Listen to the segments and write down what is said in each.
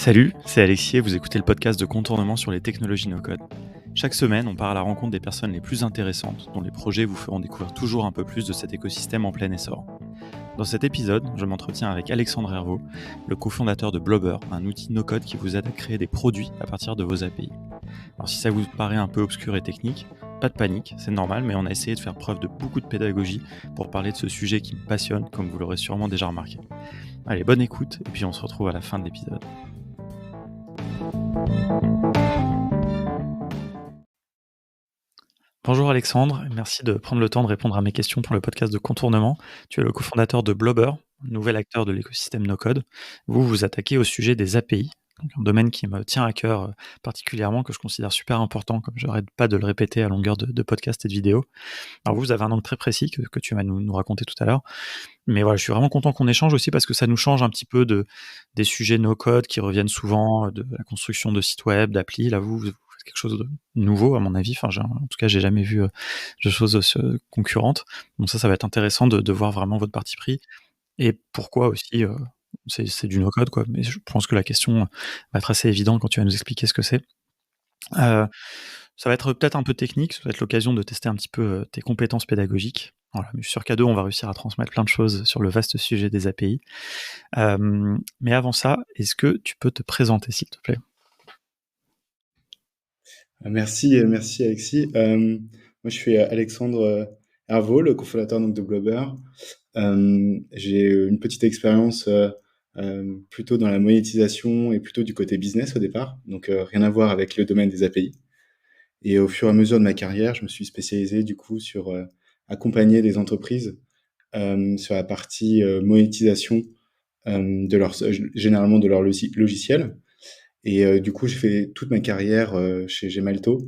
Salut, c'est Alexis et vous écoutez le podcast de Contournement sur les technologies no-code. Chaque semaine, on part à la rencontre des personnes les plus intéressantes, dont les projets vous feront découvrir toujours un peu plus de cet écosystème en plein essor. Dans cet épisode, je m'entretiens avec Alexandre Herveau, le cofondateur de Blobber, un outil no-code qui vous aide à créer des produits à partir de vos API. Alors si ça vous paraît un peu obscur et technique, pas de panique, c'est normal, mais on a essayé de faire preuve de beaucoup de pédagogie pour parler de ce sujet qui me passionne, comme vous l'aurez sûrement déjà remarqué. Allez, bonne écoute, et puis on se retrouve à la fin de l'épisode. Bonjour Alexandre, merci de prendre le temps de répondre à mes questions pour le podcast de Contournement. Tu es le cofondateur de Blobber, nouvel acteur de l'écosystème no-code. Vous vous attaquez au sujet des API, donc un domaine qui me tient à cœur particulièrement, que je considère super important, comme je n'arrête pas de le répéter à longueur de podcasts et de vidéos. Alors vous avez un angle très précis que tu vas nous raconter tout à l'heure. Mais voilà, je suis vraiment content qu'on échange aussi parce que ça nous change un petit peu des sujets no-code qui reviennent souvent, de la construction de sites web, d'applis. Là, vous faites quelque chose de nouveau, à mon avis. Enfin, en tout cas, j'ai jamais vu de choses concurrentes. Donc ça va être intéressant de voir vraiment votre parti pris et pourquoi aussi c'est du no-code, quoi. Mais je pense que la question va être assez évidente quand tu vas nous expliquer ce que c'est. Euh, Ça va être peut-être un peu technique, ça va être l'occasion de tester un petit peu tes compétences pédagogiques. Voilà, mais je suis sûr qu'à deux, on va réussir à transmettre plein de choses sur le vaste sujet des API. Mais avant ça, est-ce que tu peux te présenter, s'il te plaît? Merci Alexis. Moi, je suis Alexandre Herveau, le cofondateur donc, de Blobber. J'ai une petite expérience plutôt dans la monétisation et plutôt du côté business au départ, donc rien à voir avec le domaine des API. Et au fur et à mesure de ma carrière, je me suis spécialisé du coup sur accompagner des entreprises sur la partie monétisation généralement de leur logiciel. Et du coup, j'ai fait toute ma carrière chez Gemalto,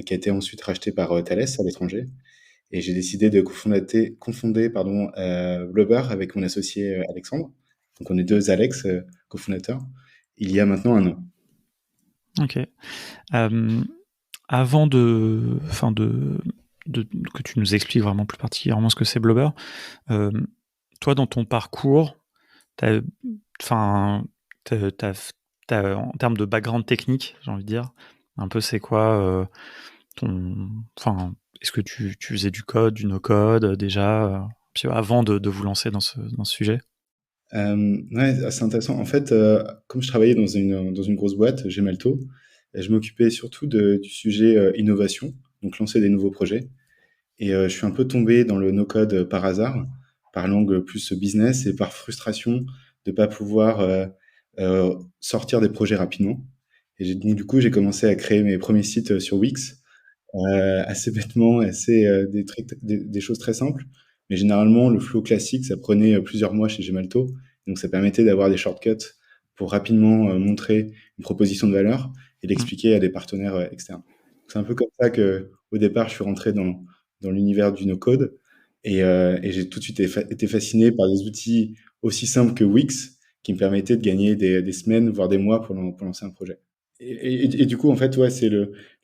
qui a été ensuite racheté par Thales à l'étranger. Et j'ai décidé de confonder Blobber avec mon associé Alexandre. Donc on est deux Alex, cofondateurs, il y a maintenant un an. Ok. Euh, Avant que tu nous expliques vraiment plus particulièrement ce que c'est Blobber, euh, toi, dans ton parcours, t'as, enfin, en termes de background technique, j'ai envie de dire, un peu c'est quoi est-ce que tu faisais du code, du no-code déjà, avant de vous lancer dans ce sujet? Ouais, c'est intéressant. En fait, comme je travaillais dans une grosse boîte, Gemalto, je m'occupais surtout du sujet innovation, donc lancer des nouveaux projets. Et je suis un peu tombé dans le no-code par hasard, par l'angle plus business et par frustration de pas pouvoir sortir des projets rapidement. Et du coup, j'ai commencé à créer mes premiers sites sur Wix, assez bêtement, des choses très simples. Mais généralement, le flow classique, ça prenait plusieurs mois chez Gemalto. Donc, ça permettait d'avoir des shortcuts pour rapidement montrer une proposition de valeur et Mm. l'expliquer à des partenaires externes. C'est un peu comme ça que, au départ, je suis rentré dans l'univers du no-code et j'ai tout de suite été fasciné par des outils aussi simples que Wix qui me permettaient de gagner des semaines, voire des mois pour lancer un projet. Et du coup, en fait, ouais,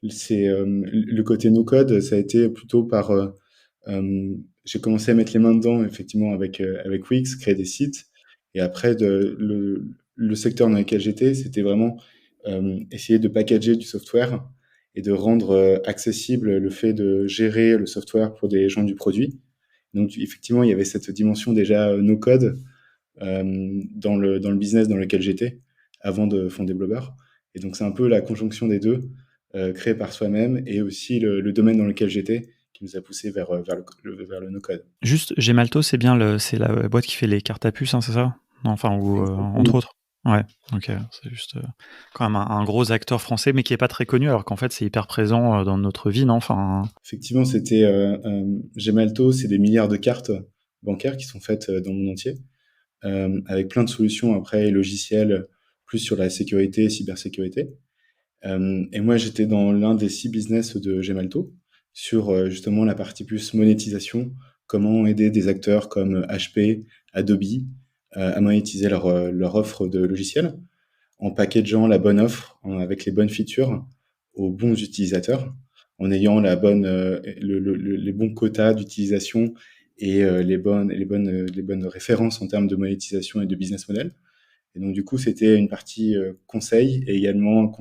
le côté no-code, ça a été plutôt j'ai commencé à mettre les mains dedans, effectivement, avec Wix, créer des sites. Et après, le secteur dans lequel j'étais, c'était vraiment essayer de packager du software et de rendre accessible le fait de gérer le software pour des gens du produit. Donc, effectivement, il y avait cette dimension déjà no-code dans le business dans lequel j'étais avant de fonder Blobber. Et donc, c'est un peu la conjonction des deux, créé par soi-même, et aussi le domaine dans lequel j'étais qui nous a poussé vers le no-code. Juste, Gemalto, c'est la boîte qui fait les cartes à puce, hein, c'est ça? Non, enfin, ou entre Exactement. autres. Ouais, ok, c'est juste quand même un gros acteur français, mais qui est pas très connu, alors qu'en fait, c'est hyper présent dans notre vie, non? Enfin, Effectivement, Gemalto, c'est des milliards de cartes bancaires qui sont faites dans le monde entier, avec plein de solutions après et logiciels plus sur la sécurité, cybersécurité. Et moi, j'étais dans l'un des 6 business de Gemalto sur justement la partie plus monétisation, comment aider des acteurs comme HP, Adobe à monétiser leur offre de logiciels en packageant la bonne offre avec les bonnes features aux bons utilisateurs, en ayant les bons quotas d'utilisation et les bonnes références en termes de monétisation et de business model. Et donc, du coup, c'était une partie conseil et également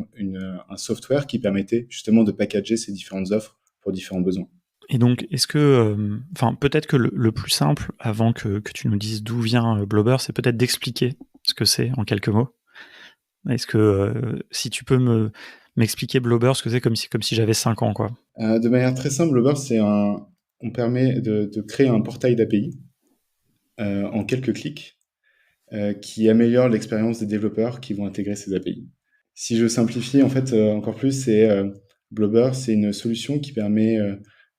un software qui permettait justement de packager ces différentes offres pour différents besoins. Et donc, est-ce que, enfin, peut-être que le plus simple, avant que tu nous dises d'où vient Blobber, c'est peut-être d'expliquer ce que c'est en quelques mots. Est-ce que si tu peux m'expliquer Blobber, ce que c'est comme si j'avais 5 ans, quoi. De manière très simple, Blobber, on permet de créer un portail d'API en quelques clics qui améliore l'expérience des développeurs qui vont intégrer ces API. Si je simplifie en fait encore plus, Blobber, c'est une solution qui permet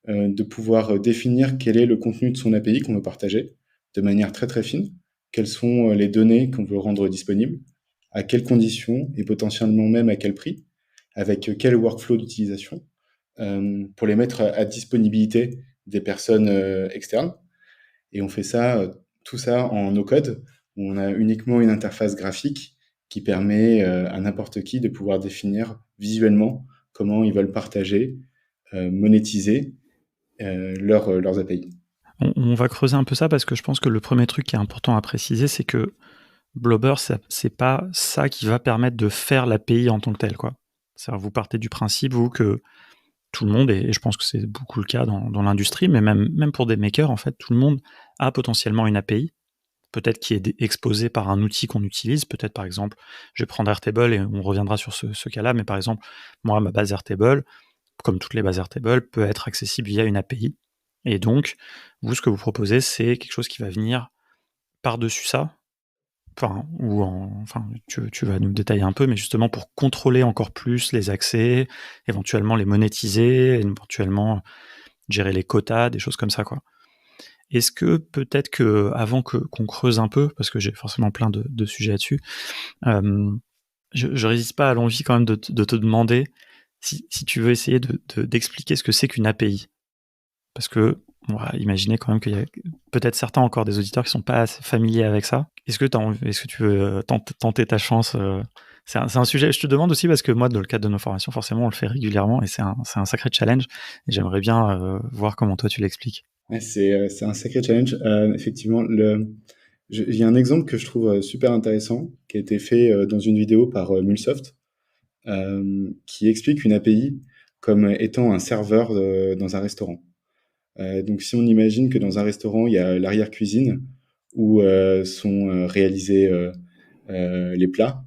de pouvoir définir quel est le contenu de son API qu'on veut partager de manière très très fine, quelles sont les données qu'on veut rendre disponibles, à quelles conditions et potentiellement même à quel prix, avec quel workflow d'utilisation, pour les mettre à disponibilité des personnes externes. Et on fait tout ça en no-code, où on a uniquement une interface graphique qui permet à n'importe qui de pouvoir définir visuellement comment ils veulent partager, monétiser leurs API. On va creuser un peu ça parce que je pense que le premier truc qui est important à préciser, c'est que Blobber, c'est pas ça qui va permettre de faire l'API en tant que tel, quoi. C'est-à-dire, vous partez du principe, vous, que tout le monde, et je pense que c'est beaucoup le cas dans l'industrie, mais même pour des makers, en fait, tout le monde a potentiellement une API, peut-être qui est exposée par un outil qu'on utilise, peut-être par exemple, je vais prendre Airtable et on reviendra sur ce cas-là, mais par exemple, moi, ma base Airtable, comme toutes les bases Airtable, peut être accessible via une API. Et donc, vous, ce que vous proposez, c'est quelque chose qui va venir par-dessus ça, tu vas nous détailler un peu, mais justement pour contrôler encore plus les accès, éventuellement les monétiser, éventuellement gérer les quotas, des choses comme ça, quoi. Est-ce que peut-être que avant qu'on creuse un peu, parce que j'ai forcément plein de sujets là-dessus, je résiste pas à l'envie quand même de te demander si tu veux essayer d'expliquer ce que c'est qu'une API. Parce que on va imaginer quand même qu'il y a peut-être certains encore des auditeurs qui sont pas assez familiers avec ça. Est-ce que tu veux tenter ta chance c'est un sujet, je te demande aussi parce que moi, dans le cadre de nos formations, forcément, on le fait régulièrement et c'est un sacré challenge. Et j'aimerais bien voir comment toi tu l'expliques. Ouais, c'est un sacré challenge. Effectivement, il y a un exemple que je trouve super intéressant qui a été fait dans une vidéo par Mulsoft qui explique une API comme étant un serveur dans un restaurant. Donc, si on imagine que dans un restaurant, il y a l'arrière-cuisine où sont réalisés les plats,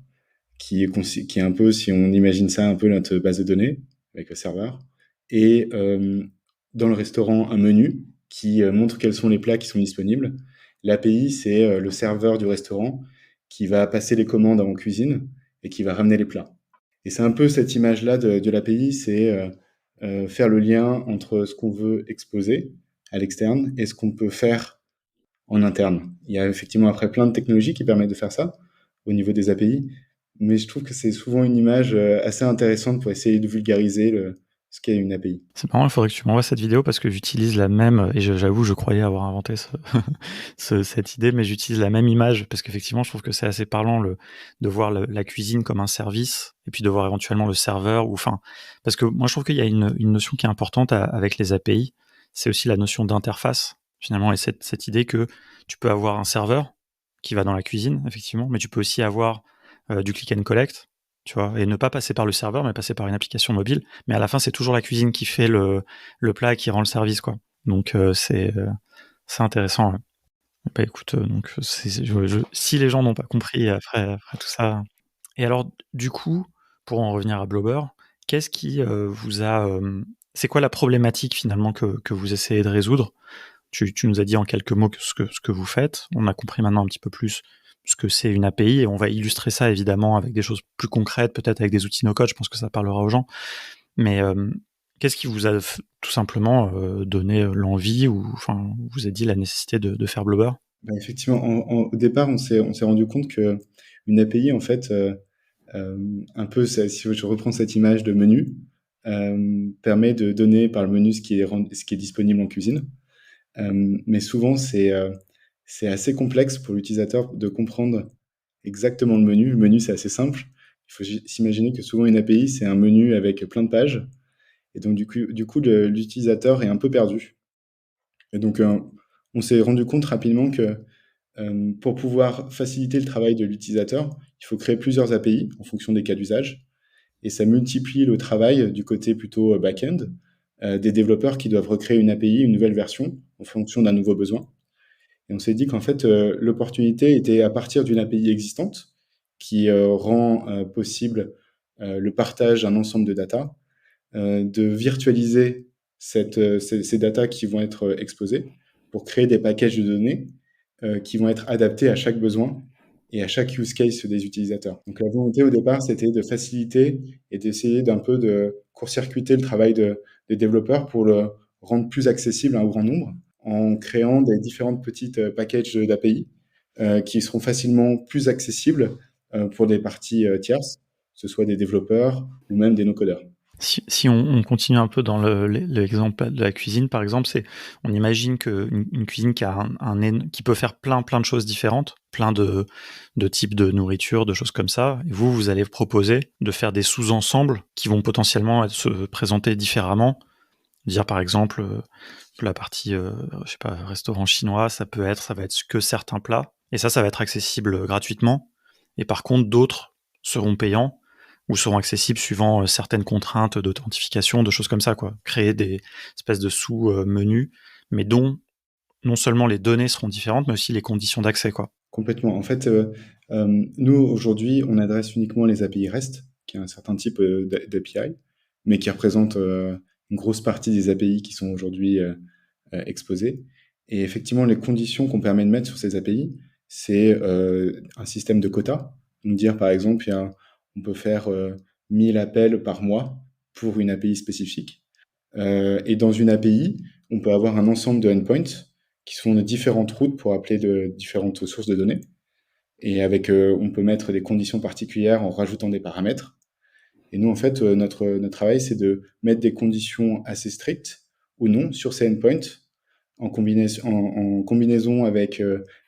qui est un peu, si on imagine ça, un peu notre base de données avec le serveur. Et dans le restaurant, un menu qui montre quels sont les plats qui sont disponibles. L'API, c'est le serveur du restaurant qui va passer les commandes en cuisine et qui va ramener les plats. Et c'est un peu cette image-là de l'API, c'est faire le lien entre ce qu'on veut exposer à l'externe et ce qu'on peut faire en interne. Il y a effectivement après plein de technologies qui permettent de faire ça au niveau des API, mais je trouve que c'est souvent une image assez intéressante pour essayer de vulgariser ce qu'est une API. C'est marrant, il faudrait que tu m'envoies cette vidéo parce que j'utilise la même, et j'avoue, je croyais avoir inventé cette idée, mais j'utilise la même image parce qu'effectivement, je trouve que c'est assez parlant de voir la cuisine comme un service et puis de voir éventuellement le serveur parce que moi, je trouve qu'il y a une notion qui est importante avec les API, c'est aussi la notion d'interface, finalement, et cette idée que tu peux avoir un serveur qui va dans la cuisine, effectivement, mais tu peux aussi avoir du click and collect, tu vois, et ne pas passer par le serveur, mais passer par une application mobile. Mais à la fin, c'est toujours la cuisine qui fait le plat et qui rend le service, quoi. Donc c'est intéressant. Ouais. Bah écoute, donc si les gens n'ont pas compris après tout ça. Et alors, du coup, pour en revenir à Blobber, qu'est-ce qui vous a, c'est quoi la problématique finalement que vous essayez de résoudre? Tu nous as dit en quelques mots ce que vous faites. On a compris maintenant un petit peu plus ce que c'est une API et on va illustrer ça évidemment avec des choses plus concrètes, peut-être avec des outils no-code. Je pense que ça parlera aux gens. Mais qu'est-ce qui vous a tout simplement donné l'envie ou vous a dit la nécessité de faire Blobber? Bah, effectivement, au départ, on s'est rendu compte que une API, en fait, un peu, si je reprends cette image de menu, permet de donner par le menu ce qui est disponible en cuisine. Mais souvent, c'est assez complexe pour l'utilisateur de comprendre exactement le menu. Le menu, c'est assez simple. Il faut s'imaginer que souvent une API, c'est un menu avec plein de pages. Et donc, du coup, l'utilisateur est un peu perdu. Et donc, on s'est rendu compte rapidement que Pour pouvoir faciliter le travail de l'utilisateur, il faut créer plusieurs API en fonction des cas d'usage, et ça multiplie le travail du côté plutôt back-end, des développeurs qui doivent recréer une API, une nouvelle version, en fonction d'un nouveau besoin. Et on s'est dit qu'en fait, l'opportunité était à partir d'une API existante qui rend possible le partage d'un ensemble de data, de virtualiser ces data qui vont être exposées pour créer des packages de données qui vont être adaptés à chaque besoin et à chaque use case des utilisateurs. Donc la volonté au départ, c'était de faciliter et d'essayer d'un peu de court-circuiter le travail des développeurs pour le rendre plus accessible à un grand nombre en créant des différentes petites packages d'API qui seront facilement plus accessibles pour des parties tierces, que ce soit des développeurs ou même des no-codeurs. Si on continue un peu dans l'exemple de la cuisine, par exemple, on imagine qu'une cuisine qui peut faire plein de choses différentes, plein de types de nourriture, de choses comme ça, et vous allez proposer de faire des sous-ensembles qui vont potentiellement se présenter différemment. Dire par exemple, la partie, je sais pas, restaurant chinois, ça va être que certains plats, et ça va être accessible gratuitement, et par contre d'autres seront payants, ou seront accessibles suivant certaines contraintes d'authentification, de choses comme ça, quoi. Créer des espèces de sous-menus, mais dont non seulement les données seront différentes, mais aussi les conditions d'accès, quoi. Complètement. En fait, nous, aujourd'hui, on adresse uniquement les API REST, qui est un certain type d'API, mais qui représente une grosse partie des API qui sont aujourd'hui exposées. Et effectivement, les conditions qu'on permet de mettre sur ces API, c'est un système de quotas. Donc dire, par exemple, on peut faire 1000 appels par mois pour une API spécifique. Et dans une API, on peut avoir un ensemble de endpoints qui sont de différentes routes pour appeler de différentes sources de données. Et avec, on peut mettre des conditions particulières en rajoutant des paramètres. Et nous, en fait, notre travail, c'est de mettre des conditions assez strictes ou non sur ces endpoints en combinaison avec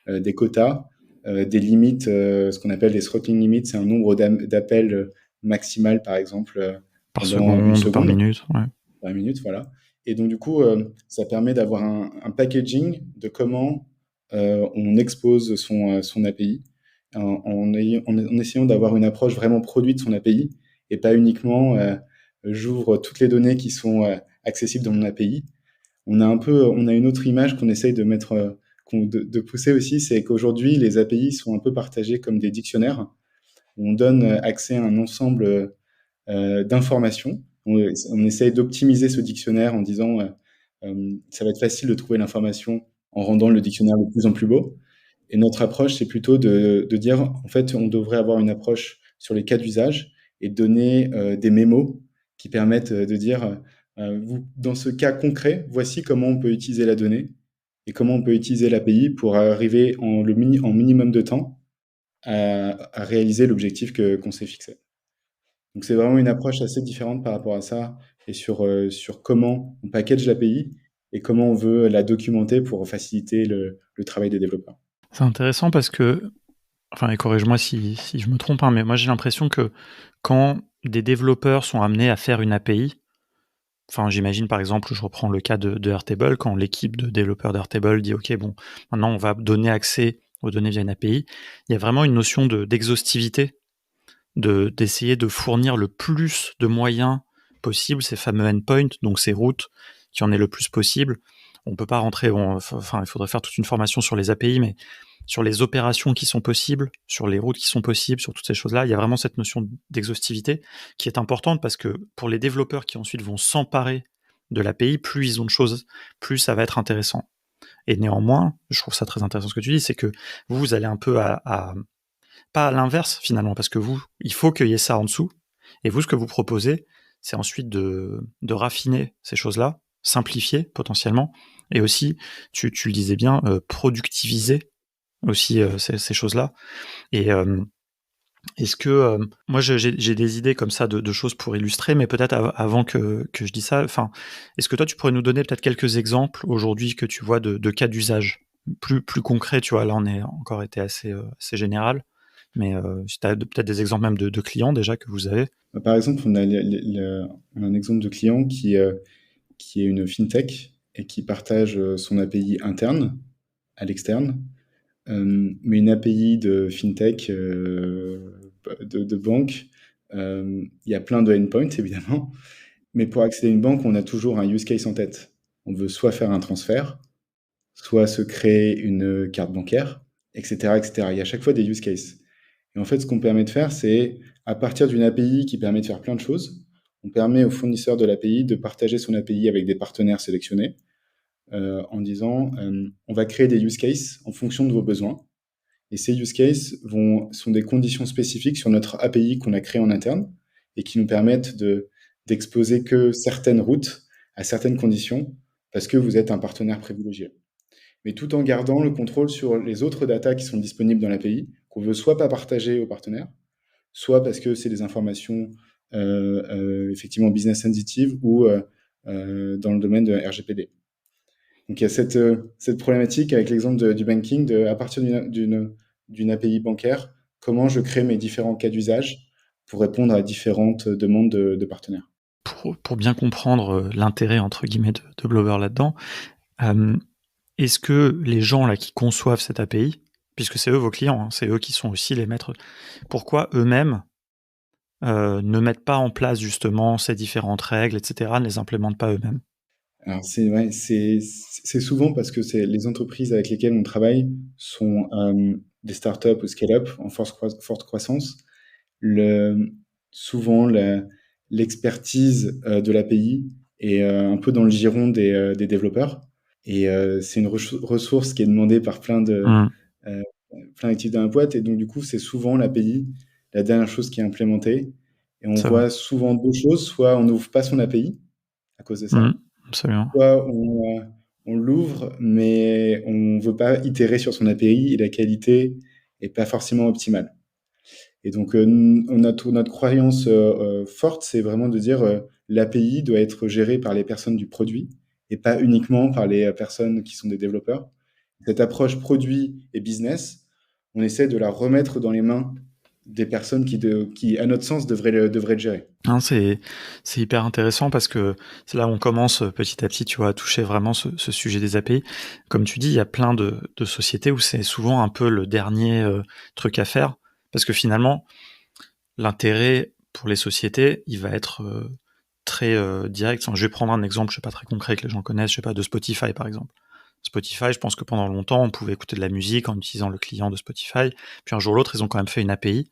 des quotas, des limites, ce qu'on appelle des throttling limits, c'est un nombre d'appels maximal, par exemple, Par pendant une seconde ou par seconde. minute, ouais. Par minute, voilà. Et donc, du coup, ça permet d'avoir un packaging de comment on expose son API en essayant d'avoir une approche vraiment produit de son API et pas uniquement j'ouvre toutes les données qui sont accessibles dans mon API. On a une autre image qu'on essaye de mettre, de pousser aussi, c'est qu'aujourd'hui, les API sont un peu partagés comme des dictionnaires. On donne accès à un ensemble d'informations. On essaye d'optimiser ce dictionnaire en disant ça va être facile de trouver l'information en rendant le dictionnaire de plus en plus beau. Et notre approche, c'est plutôt de dire, en fait, on devrait avoir une approche sur les cas d'usage et donner des mémos qui permettent de dire, dans ce cas concret, voici comment on peut utiliser la donnée et comment on peut utiliser l'API pour arriver en minimum de temps à réaliser l'objectif qu'on s'est fixé. Donc c'est vraiment une approche assez différente par rapport à ça et sur comment on package l'API et comment on veut la documenter pour faciliter le travail des développeurs. C'est intéressant parce que, enfin, et corrige-moi si je me trompe, hein, mais moi j'ai l'impression que quand des développeurs sont amenés à faire une API, enfin, j'imagine par exemple, je reprends le cas de Airtable, quand l'équipe de développeurs d'Airtable dit OK, bon, maintenant on va donner accès aux données via une API, il y a vraiment une notion d'exhaustivité, d'essayer de fournir le plus de moyens possible, ces fameux endpoints, donc ces routes, qui en est le plus possible. On peut pas rentrer, enfin, il faudrait faire toute une formation sur les API, mais sur les opérations qui sont possibles, sur les routes qui sont possibles, sur toutes ces choses-là, il y a vraiment cette notion d'exhaustivité qui est importante parce que pour les développeurs qui ensuite vont s'emparer de l'API, plus ils ont de choses, plus ça va être intéressant. Et néanmoins, je trouve ça très intéressant ce que tu dis, c'est que vous allez un peu pas à l'inverse finalement, parce que vous, il faut qu'il y ait ça en dessous, et vous, ce que vous proposez, c'est ensuite de raffiner ces choses-là, simplifier potentiellement, et aussi, tu le disais bien, productiviser aussi ces choses-là. Et est-ce que moi j'ai des idées comme ça de choses pour illustrer, mais peut-être avant que je dise ça, enfin, est-ce que toi tu pourrais nous donner peut-être quelques exemples aujourd'hui que tu vois de cas d'usage plus concrets, tu vois, là on est encore été assez général, mais si tu as peut-être des exemples même de clients déjà que vous avez. Par exemple, on a un exemple de client qui est une fintech et qui partage son API interne à l'externe Mais une API de fintech, de banque, il y a plein de endpoints, évidemment. Mais pour accéder à une banque, on a toujours un use case en tête. On veut soit faire un transfert, soit se créer une carte bancaire, etc., etc. Il y a à chaque fois des use cases. Et en fait, ce qu'on permet de faire, c'est à partir d'une API qui permet de faire plein de choses, on permet au fournisseur de l'API de partager son API avec des partenaires sélectionnés en disant on va créer des use cases en fonction de vos besoins. Et ces use cases sont des conditions spécifiques sur notre API qu'on a créé en interne et qui nous permettent d'exposer que certaines routes à certaines conditions parce que vous êtes un partenaire privilégié. Mais tout en gardant le contrôle sur les autres datas qui sont disponibles dans l'API, qu'on veut soit pas partager aux partenaires, soit parce que c'est des informations effectivement business sensitive ou dans le domaine de RGPD. Donc il y a cette problématique avec l'exemple du banking, à partir d'une API bancaire, comment je crée mes différents cas d'usage pour répondre à différentes demandes de partenaires. Pour bien comprendre l'intérêt entre guillemets de Blobber là-dedans, est-ce que les gens là qui conçoivent cette API, puisque c'est eux vos clients, hein, c'est eux qui sont aussi les maîtres, pourquoi eux-mêmes ne mettent pas en place justement ces différentes règles, etc., ne les implémentent pas eux-mêmes? Alors c'est souvent parce que les entreprises avec lesquelles on travaille sont des startups ou scale-up en forte croissance. Souvent l'expertise de l'API est un peu dans le giron des développeurs et c'est une ressource qui est demandée par euh, plein d'actifs dans la boîte et donc du coup c'est souvent l'API la dernière chose qui est implémentée et on C'est vrai. voit souvent deux choses, soit on n'ouvre pas son API à cause de ça, Absolument. soit on l'ouvre, mais on veut pas itérer sur son API et la qualité est pas forcément optimale. Et donc, notre croyance forte, c'est vraiment de dire l'API doit être gérée par les personnes du produit et pas uniquement par les personnes qui sont des développeurs. Cette approche produit et business, on essaie de la remettre dans les mains des personnes qui à notre sens, devraient le gérer. Hein, c'est hyper intéressant parce que c'est là où on commence petit à petit, tu vois, à toucher vraiment ce sujet des API. Comme tu dis, il y a plein de sociétés où c'est souvent un peu le dernier truc à faire parce que finalement, l'intérêt pour les sociétés, il va être très direct. Enfin, je vais prendre un exemple, je sais pas, très concret que les gens connaissent, je sais pas, de Spotify par exemple. Spotify, je pense que pendant longtemps, on pouvait écouter de la musique en utilisant le client de Spotify. Puis un jour ou l'autre, ils ont quand même fait une API.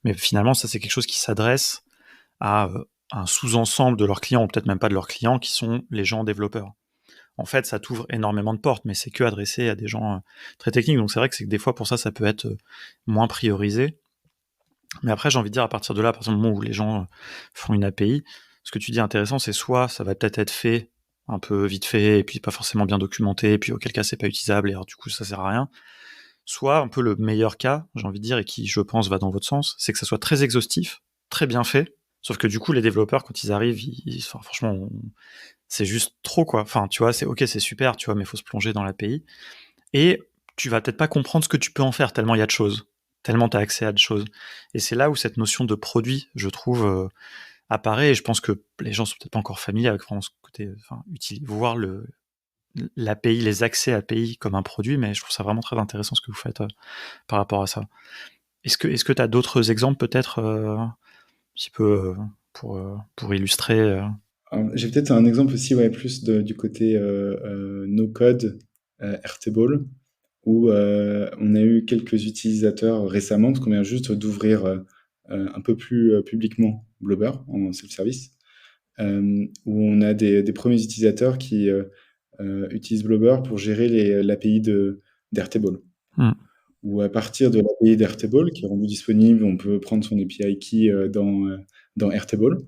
Mais finalement, ça, c'est quelque chose qui s'adresse à un sous-ensemble de leurs clients, ou peut-être même pas de leurs clients, qui sont les gens développeurs. En fait, ça t'ouvre énormément de portes, mais c'est que adressé à des gens très techniques. Donc c'est vrai que des fois, pour ça, ça peut être moins priorisé. Mais après, j'ai envie de dire, à partir de là, à partir du moment où les gens font une API, ce que tu dis intéressant, c'est soit ça va peut-être être fait un peu vite fait, et puis pas forcément bien documenté, et puis auquel cas c'est pas utilisable, et alors du coup ça sert à rien. Soit un peu le meilleur cas, j'ai envie de dire, et qui je pense va dans votre sens, c'est que ça soit très exhaustif, très bien fait, sauf que du coup les développeurs quand ils arrivent, enfin, franchement, c'est juste trop quoi. Enfin tu vois, c'est ok, c'est super, tu vois, mais faut se plonger dans l'API, et tu vas peut-être pas comprendre ce que tu peux en faire tellement il y a de choses, tellement tu as accès à de choses. Et c'est là où cette notion de produit, je trouve, apparaît, et je pense que les gens sont peut-être pas encore familiers avec vraiment ce côté, enfin, voir l'API, les accès API comme un produit, mais je trouve ça vraiment très intéressant ce que vous faites par rapport à ça. Est-ce que tu as d'autres exemples peut-être un petit peu pour illustrer J'ai peut-être un exemple aussi, ouais, plus du côté no code, Airtable, où on a eu quelques utilisateurs récemment, parce qu'on vient juste d'ouvrir un peu plus publiquement Blobber en self-service, où on a des premiers utilisateurs qui utilisent Blobber pour gérer l'API d'Airtable. hmm, Où à partir de l'API d'Airtable, qui est rendu disponible, on peut prendre son API key dans Airtable.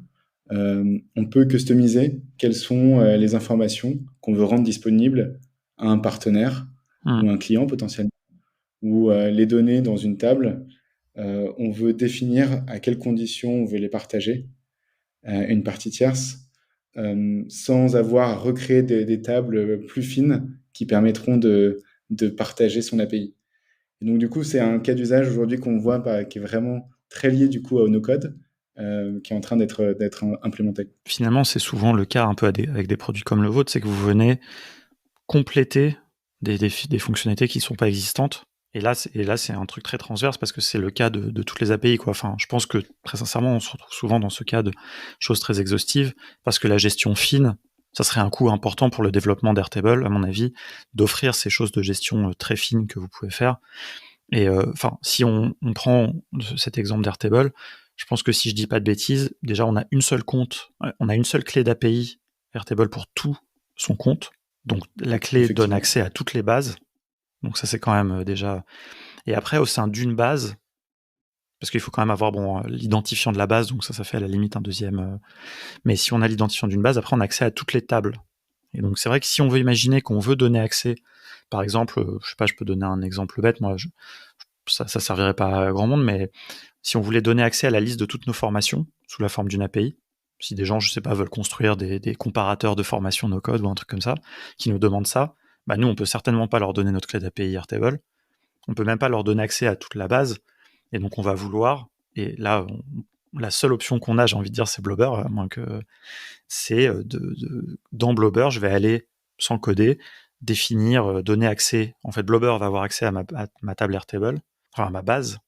On peut customiser quelles sont les informations qu'on veut rendre disponibles à un partenaire hmm. ou un client potentiellement, ou les données dans une table. On veut définir à quelles conditions on veut les partager à une partie tierce, sans avoir à recréer des tables plus fines qui permettront de partager son API. Et donc du coup, c'est un cas d'usage aujourd'hui qu'on voit qui est vraiment très lié du coup au no-code, qui est en train d'être implémenté. Finalement, c'est souvent le cas un peu avec des produits comme le vôtre, c'est que vous venez compléter des fonctionnalités qui ne sont pas existantes, Et là, c'est un truc très transverse parce que c'est le cas de toutes les API, quoi. Enfin, je pense que très sincèrement, on se retrouve souvent dans ce cas de choses très exhaustives parce que la gestion fine, ça serait un coût important pour le développement d'Airtable, à mon avis, d'offrir ces choses de gestion très fines que vous pouvez faire. Et enfin, si on prend cet exemple d'Airtable, je pense que si je dis pas de bêtises, déjà on a on a une seule clé d'API Airtable pour tout son compte. Donc la clé donne Effectivement. accès à toutes les bases. Donc ça c'est quand même déjà. Et après au sein d'une base, parce qu'il faut quand même avoir l'identifiant de la base, donc ça fait à la limite un deuxième. Mais si on a l'identifiant d'une base, après on a accès à toutes les tables. Et donc c'est vrai que si on veut imaginer qu'on veut donner accès, par exemple, je sais pas, je peux donner un exemple bête, ça servirait pas à grand monde, mais si on voulait donner accès à la liste de toutes nos formations sous la forme d'une API, si des gens, je sais pas, veulent construire des comparateurs de formation no code ou un truc comme ça, qui nous demandent ça, bah nous on peut certainement pas leur donner notre clé d'API Airtable, on peut même pas leur donner accès à toute la base, et donc on va vouloir, et là la seule option qu'on a, j'ai envie de dire, c'est Blobber, à moins que c'est dans Blobber, je vais aller sans coder, définir, donner accès. En fait, Blobber va avoir accès à ma table Airtable, enfin à ma base,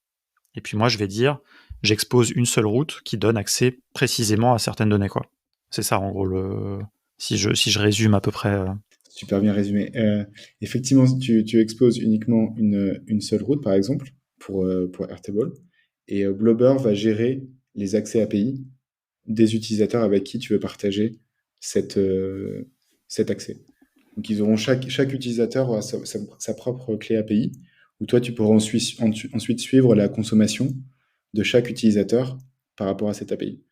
et puis moi je vais dire, j'expose une seule route qui donne accès précisément à certaines données, quoi. C'est ça en gros si je résume à peu près. Super bien résumé. Effectivement, tu exposes uniquement une seule route, par exemple, pour Airtable, et Blobber va gérer les accès API des utilisateurs avec qui tu veux partager cette, euh, cet accès. Donc, ils auront chaque utilisateur aura sa propre clé API, où toi, tu pourras ensuite suivre la consommation de chaque utilisateur par rapport à cette API.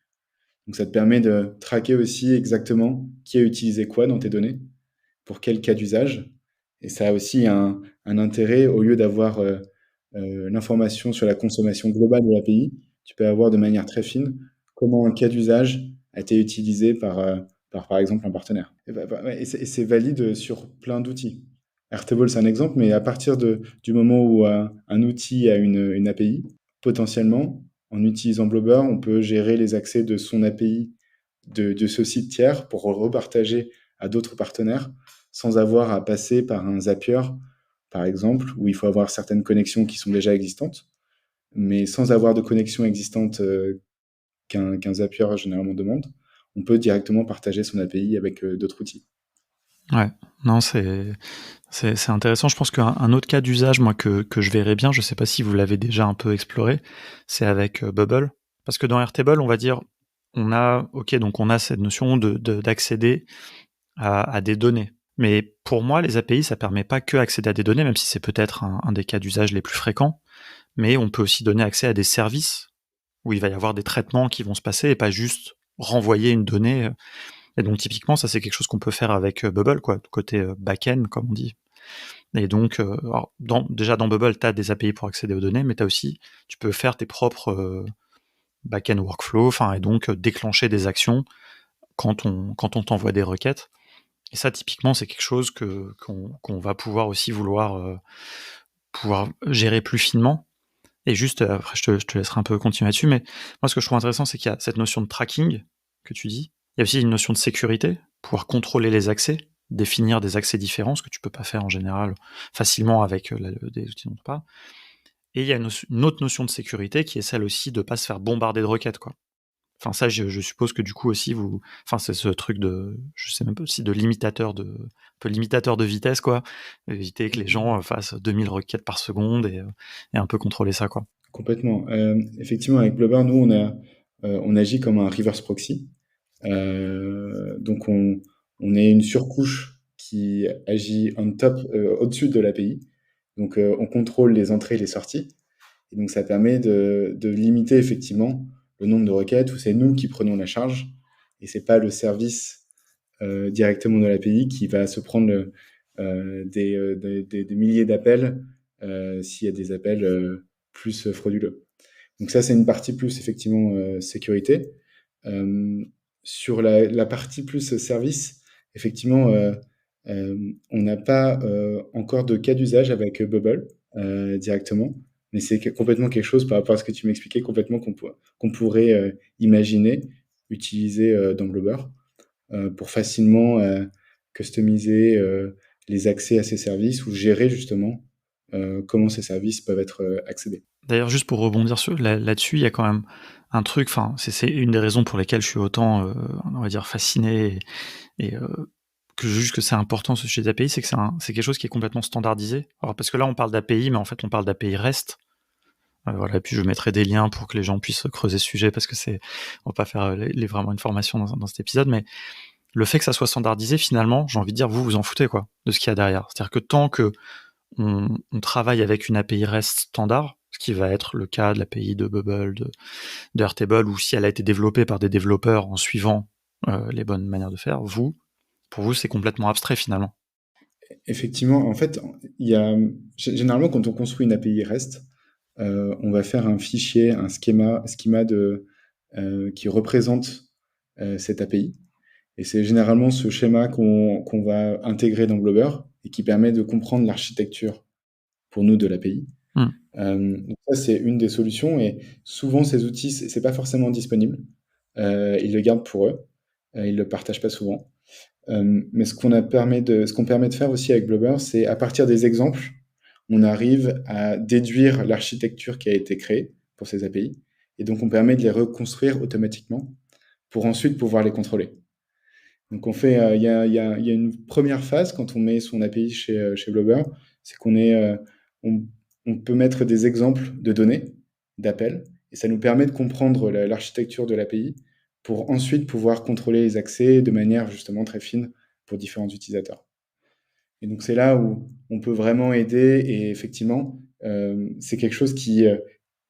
Donc, ça te permet de traquer aussi exactement qui a utilisé quoi dans tes données, pour quel cas d'usage. Et ça a aussi un intérêt, au lieu d'avoir l'information sur la consommation globale de l'API, tu peux avoir de manière très fine comment un cas d'usage a été utilisé par exemple, un partenaire. Et c'est valide sur plein d'outils. Airtable, c'est un exemple, mais à partir du moment où un outil a une API, potentiellement, en utilisant Blobber, on peut gérer les accès de son API de ce site tiers pour repartager à d'autres partenaires sans avoir à passer par un Zapier, par exemple, où il faut avoir certaines connexions qui sont déjà existantes, mais sans avoir de connexion existante qu'un Zapier généralement demande, on peut directement partager son API avec d'autres outils. Ouais, non, c'est intéressant. Je pense qu'un autre cas d'usage, moi, que je verrais bien, je sais pas si vous l'avez déjà un peu exploré, c'est avec Bubble. Parce que dans Airtable, on va dire, donc on a cette notion d'accéder à des données. Mais pour moi, les API, ça permet pas que accéder à des données, même si c'est peut-être un des cas d'usage les plus fréquents, mais on peut aussi donner accès à des services où il va y avoir des traitements qui vont se passer et pas juste renvoyer une donnée. Et donc typiquement, ça c'est quelque chose qu'on peut faire avec Bubble, quoi, côté back-end, comme on dit. Et donc, alors, déjà dans Bubble, tu as des API pour accéder aux données, mais tu peux faire tes propres back-end workflow, enfin, et donc déclencher des actions quand on t'envoie des requêtes. Et ça, typiquement, c'est quelque chose qu'on va pouvoir aussi pouvoir gérer plus finement. Et juste, après, je te laisserai un peu continuer là-dessus, mais moi, ce que je trouve intéressant, c'est qu'il y a cette notion de tracking que tu dis. Il y a aussi une notion de sécurité, pouvoir contrôler les accès, définir des accès différents, ce que tu peux pas faire en général facilement avec des outils dont on parle. Et il y a une autre notion de sécurité qui est celle aussi de pas se faire bombarder de requêtes, quoi. Enfin, ça, je suppose que du coup aussi, enfin, c'est ce truc je sais même pas si de un peu limitateur de vitesse, quoi. Éviter que les gens fassent 2000 requêtes par seconde et un peu contrôler ça, quoi. Complètement. Effectivement, avec Blubber, nous, on agit comme un reverse proxy. Donc, on est une surcouche qui agit on top, au-dessus de l'API. Donc, on contrôle les entrées et les sorties. Et donc, ça permet de limiter effectivement le nombre de requêtes où c'est nous qui prenons la charge et c'est pas le service directement de l'API qui va se prendre des milliers d'appels s'il y a des appels plus frauduleux. Donc ça, c'est une partie plus effectivement sécurité. Euh, sur la partie plus service, effectivement, on n'a pas encore de cas d'usage avec Bubble directement, mais c'est complètement quelque chose par rapport à ce que tu m'expliquais, complètement qu'on pourrait imaginer utiliser dans Blubber pour facilement customiser les accès à ces services ou gérer justement comment ces services peuvent être accédés. D'ailleurs, juste pour rebondir là-dessus, il y a quand même un truc, enfin, c'est une des raisons pour lesquelles je suis autant, on va dire, fasciné et juste que c'est important ce sujet des API, c'est que c'est quelque chose qui est complètement standardisé. Alors, parce que là, on parle d'API, mais en fait, on parle d'API REST. Voilà, et puis je mettrai des liens pour que les gens puissent creuser ce sujet, parce que on va pas faire vraiment une formation dans cet épisode, mais le fait que ça soit standardisé, finalement, j'ai envie de dire, vous vous en foutez, quoi, de ce qu'il y a derrière. C'est-à-dire que tant que on travaille avec une API REST standard, ce qui va être le cas de l'API de Bubble, de Airtable, ou si elle a été développée par des développeurs en suivant les bonnes manières de faire, pour vous, c'est complètement abstrait finalement. Effectivement, en fait, généralement quand on construit une API REST, on va faire un fichier, un schema qui représente cette API. Et c'est généralement ce schéma qu'on va intégrer dans Blobber et qui permet de comprendre l'architecture pour nous de l'API. Donc ça, c'est une des solutions. Et souvent, ces outils, c'est pas forcément disponible. Ils le gardent pour eux. Ils le partagent pas souvent. Mais ce qu'on permet de faire aussi avec Blobber, c'est à partir des exemples, on arrive à déduire l'architecture qui a été créée pour ces API. Et donc, on permet de les reconstruire automatiquement pour ensuite pouvoir les contrôler. Donc, il y a une première phase quand on met son API chez Blobber, c'est on, on peut mettre des exemples de données, d'appels, et ça nous permet de comprendre l'architecture de l'API pour ensuite pouvoir contrôler les accès de manière justement très fine pour différents utilisateurs. Et donc c'est là où on peut vraiment aider et effectivement, c'est quelque chose qui est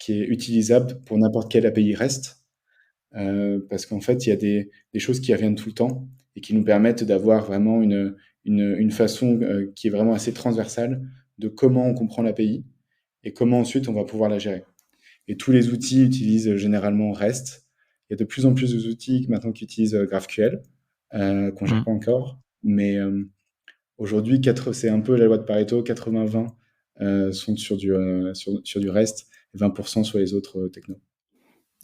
utilisable pour n'importe quelle API REST parce qu'en fait, il y a des choses qui reviennent tout le temps et qui nous permettent d'avoir vraiment une façon qui est vraiment assez transversale de comment on comprend l'API et comment ensuite on va pouvoir la gérer. Et tous les outils utilisent généralement REST. Il y a de plus en plus d'outils maintenant qui utilisent GraphQL, qu'on gère pas encore. Mais aujourd'hui, c'est un peu la loi de Pareto, 80-20 sont sur du REST et 20% sur les autres technos.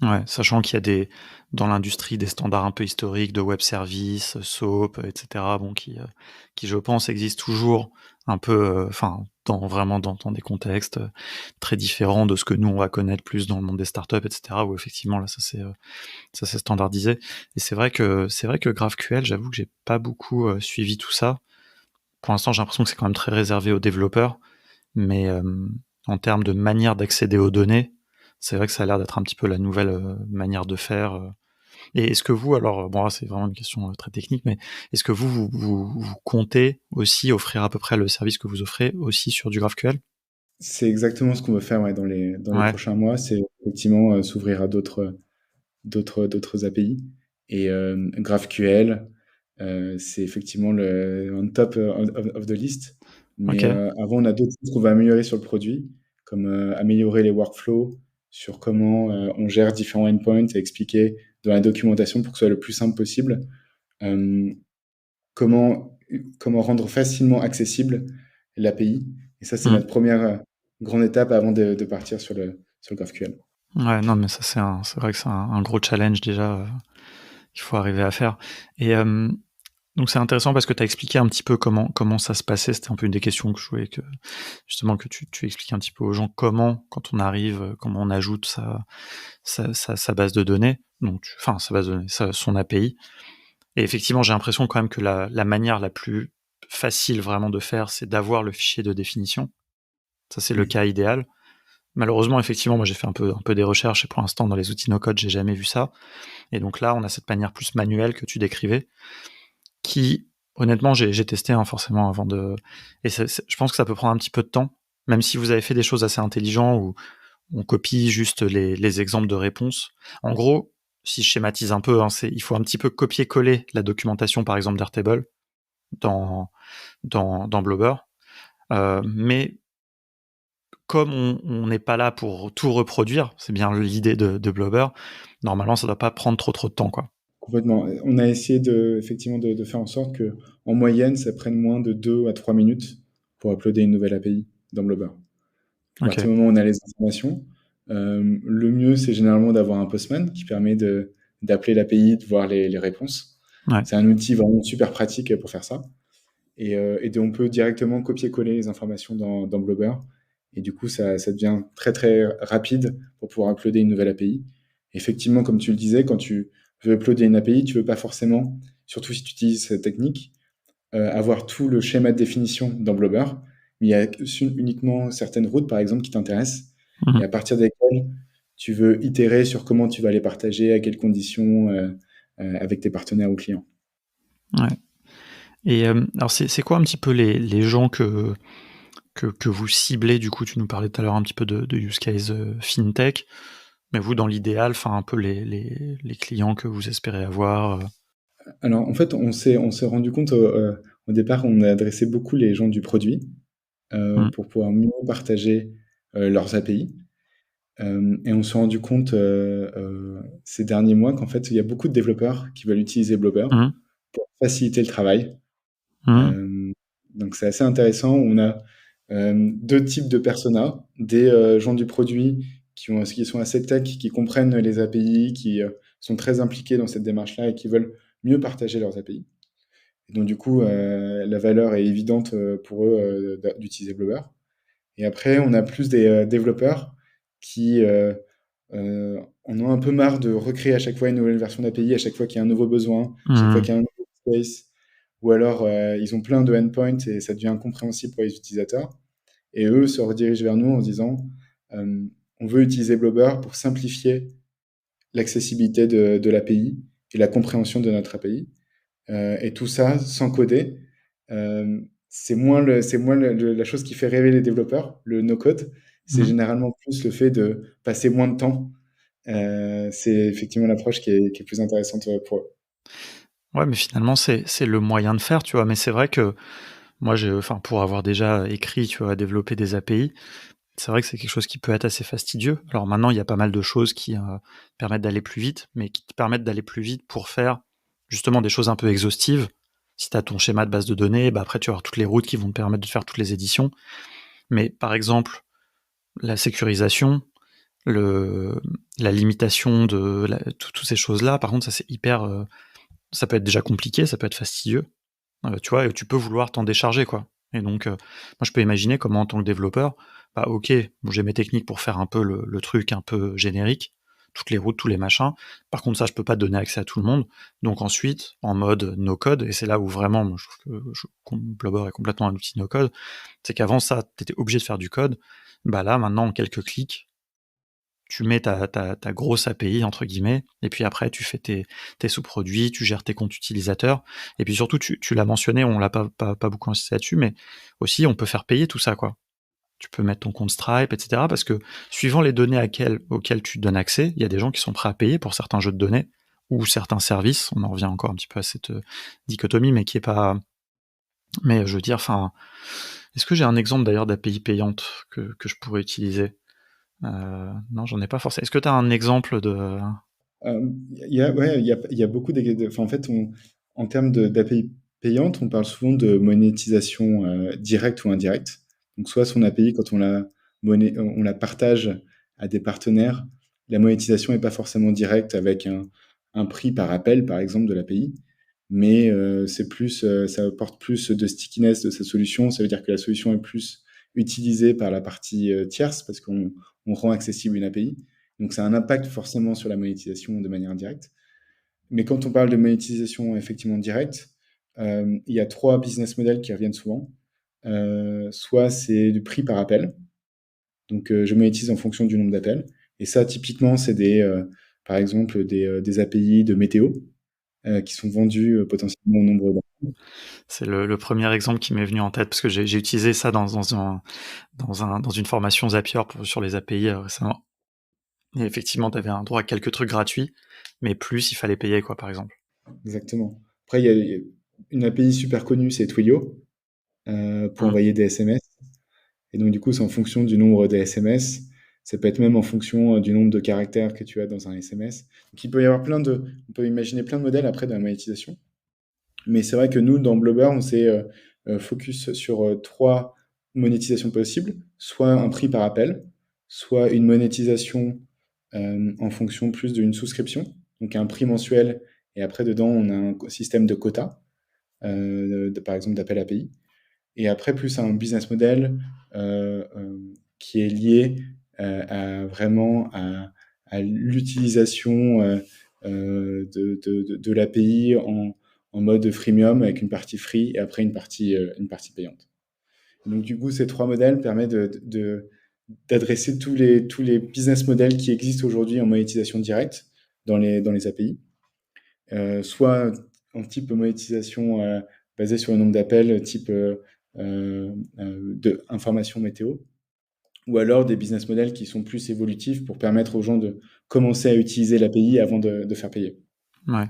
Ouais, sachant qu'il y a dans l'industrie des standards un peu historiques de web service, SOAP, etc. Bon, qui je pense existent toujours un peu, enfin, vraiment dans des contextes très différents de ce que nous on va connaître plus dans le monde des startups, etc. Où effectivement là, ça c'est standardisé. Et c'est vrai que GraphQL, j'avoue que j'ai pas beaucoup suivi tout ça. Pour l'instant, j'ai l'impression que c'est quand même très réservé aux développeurs, mais en termes de manière d'accéder aux données, c'est vrai que ça a l'air d'être un petit peu la nouvelle manière de faire. Et est-ce que vous, alors, bon, là, c'est vraiment une question très technique, mais est-ce que vous comptez aussi offrir à peu près le service que vous offrez aussi sur du GraphQL? C'est exactement ce qu'on veut faire ouais, dans les Ouais, prochains mois, c'est effectivement s'ouvrir à d'autres API. Et GraphQL, c'est effectivement le on top of the list. Mais ok. avant, on a d'autres choses qu'on va améliorer sur le produit, comme améliorer les workflows, sur comment on gère différents endpoints et expliquer dans la documentation pour que ce soit le plus simple possible. Euh, comment, comment rendre facilement accessible l'API. Et ça, c'est Hmm. notre première grande étape avant de partir sur le GraphQL. Ouais, non, mais ça, c'est vrai que c'est un gros challenge déjà qu'il faut arriver à faire. Et donc c'est intéressant parce que tu as expliqué un petit peu comment ça se passait. C'était un peu une des questions que je voulais justement que tu expliques un petit peu aux gens quand on arrive, comment on ajoute sa base de données, donc enfin sa base de données, son API. Et effectivement, j'ai l'impression quand même que la manière la plus facile vraiment de faire, c'est d'avoir le fichier de définition. Ça, c'est le Mm. cas idéal. Malheureusement, effectivement, moi j'ai fait un peu des recherches et pour l'instant dans les outils no-code, j'ai jamais vu ça. Et donc là, on a cette manière plus manuelle que tu décrivais, qui honnêtement j'ai testé hein, forcément avant de. Et je pense que ça peut prendre un petit peu de temps, même si vous avez fait des choses assez intelligentes où on copie juste les exemples de réponses. En gros, si je schématise un peu, hein, il faut un petit peu copier-coller la documentation, par exemple, d'Airtable dans Blobber. Mais comme on n'est pas là pour tout reproduire, c'est bien l'idée de Blobber, normalement, ça ne doit pas prendre trop de temps, quoi. Complètement. On a essayé effectivement de faire en sorte que, en moyenne, ça prenne moins de 2 à 3 minutes pour uploader une nouvelle API dans Blobber. À Ok. partir du moment où on a les informations, le mieux, c'est généralement d'avoir un postman qui permet d'appeler l'API, de voir les réponses. Ouais. C'est un outil vraiment super pratique pour faire ça. Et on peut directement copier-coller les informations dans Blobber Et du coup, ça devient très, très rapide pour pouvoir uploader une nouvelle API. Effectivement, comme tu le disais, quand tu veux uploader une API, tu veux pas forcément, surtout si tu utilises cette technique, avoir tout le schéma de définition dans Blobber, mais il y a uniquement certaines routes, par exemple, qui t'intéressent, et Mmh. à partir desquelles tu veux itérer sur comment tu vas les partager, à quelles conditions, avec tes partenaires ou clients. Ouais. Et alors c'est quoi un petit peu les gens que vous ciblez du coup? Tu nous parlais tout à l'heure un petit peu de use case, fintech, mais vous dans l'idéal, enfin un peu les clients que vous espérez avoir, Alors, en fait, on s'est rendu compte au départ, on a adressé beaucoup les gens du produit Mmh. pour pouvoir mieux partager leurs API. Et on s'est rendu compte ces derniers mois qu'en fait, il y a beaucoup de développeurs qui veulent utiliser Blobber Mmh. pour faciliter le travail. Mmh. Euh, donc c'est assez intéressant. On a deux types de personas, des gens du produit qui sont assez tech, qui comprennent les API, qui sont très impliqués dans cette démarche-là et qui veulent mieux partager leurs API. Et donc du coup, la valeur est évidente pour eux d'utiliser Blobber. Et après, on a plus des développeurs qui en ont un peu marre de recréer à chaque fois une nouvelle version d'API, à chaque fois qu'il y a un nouveau besoin, à chaque fois Mmh. qu'il y a un nouveau space, ou alors ils ont plein de endpoints et ça devient incompréhensible pour les utilisateurs. Et eux se redirigent vers nous en se disant euh, on veut utiliser Blobber pour simplifier l'accessibilité de l'API et la compréhension de notre API. Et tout ça sans coder. Euh, c'est moins la chose qui fait rêver les développeurs, le no-code. C'est Mmh. généralement plus le fait de passer moins de temps. C'est effectivement l'approche qui est plus intéressante pour eux. Ouais, mais finalement c'est le moyen de faire, tu vois? Mais c'est vrai que moi j'ai enfin pour avoir déjà écrit, tu vois, développé des API, c'est vrai que c'est quelque chose qui peut être assez fastidieux. Alors maintenant, il y a pas mal de choses qui, permettent d'aller plus vite, mais qui te permettent d'aller plus vite pour faire justement des choses un peu exhaustives. Si tu as ton schéma de base de données, bah, après tu vas avoir toutes les routes qui vont te permettre de faire toutes les éditions. Mais par exemple, la sécurisation, le la limitation de la toutes ces choses-là, par contre, ça c'est hyper, ça peut être déjà compliqué, ça peut être fastidieux. Tu vois? Et tu peux vouloir t'en décharger, quoi. Et donc, moi, je peux imaginer comment, en tant que développeur, bah, OK, bon, j'ai mes techniques pour faire un peu le truc un peu générique, toutes les routes, tous les machins. Par contre, ça, je peux pas donner accès à tout le monde. Donc ensuite, en mode no code, et c'est là où vraiment, moi, je trouve que Blobber est complètement un outil no code, c'est qu'avant ça, tu étais obligé de faire du code. Bah, là, maintenant, en quelques clics, tu mets ta «grosse API» entre guillemets, et puis après tu fais tes sous-produits, tu gères tes comptes utilisateurs, et puis surtout tu l'as mentionné, on l'a pas beaucoup insisté là-dessus, mais aussi on peut faire payer tout ça, quoi. Tu peux mettre ton compte Stripe, et cetera, parce que suivant les données auxquelles tu donnes accès, il y a des gens qui sont prêts à payer pour certains jeux de données ou certains services. On en revient encore un petit peu à cette, dichotomie, mais qui est pas, mais je veux dire, enfin, est-ce que j'ai un exemple d'ailleurs d'API payante que je pourrais utiliser? Non, j'en ai pas forcément. Est-ce que tu as un exemple de... Ouais, il y a beaucoup enfin, en fait, en termes d'API payante, on parle souvent de monétisation directe ou indirecte. Donc, soit son API, quand on la partage à des partenaires, la monétisation n'est pas forcément directe avec un prix par appel, par exemple, de l'API, mais ça apporte plus de stickiness de sa solution. Ça veut dire que la solution est plus utilisée par la partie tierce parce qu'on rend accessible une API. Donc, ça a un impact forcément sur la monétisation de manière indirecte. Mais quand on parle de monétisation effectivement directe, il y a trois business models qui reviennent souvent. Soit c'est du prix par appel. Donc, je monétise en fonction du nombre d'appels. Et ça, typiquement, c'est par exemple, des API de météo qui sont vendus potentiellement au nombre d'appels. C'est le premier exemple qui m'est venu en tête, parce que j'ai utilisé ça dans une formation Zapier sur les API récemment. Et effectivement, tu avais un droit à quelques trucs gratuits, mais plus il fallait payer, quoi, par exemple. Exactement. Après, il y a une API super connue, c'est Twilio, pour Mm. envoyer des SMS. Et donc, du coup, c'est en fonction du nombre des SMS. Ça peut être même en fonction du nombre de caractères que tu as dans un SMS. Donc, il peut y avoir on peut imaginer plein de modèles après de la monétisation. Mais c'est vrai que nous, dans Blobber, on s'est focus sur trois monétisations possibles. Soit un prix par appel, soit une monétisation en fonction plus d'une souscription. Donc, un prix mensuel. Et après, dedans, on a un système de quotas, par exemple d'appel API. Et après, plus un business model qui est lié vraiment à l'utilisation de l'API en mode freemium avec une partie free et après une partie payante. Donc du coup, ces trois modèles permettent d'adresser tous les business models qui existent aujourd'hui en monétisation directe dans les API, soit en type monétisation basée sur le nombre d'appels, type de information météo, ou alors des business models qui sont plus évolutifs pour permettre aux gens de commencer à utiliser l'API avant de faire payer. Ouais.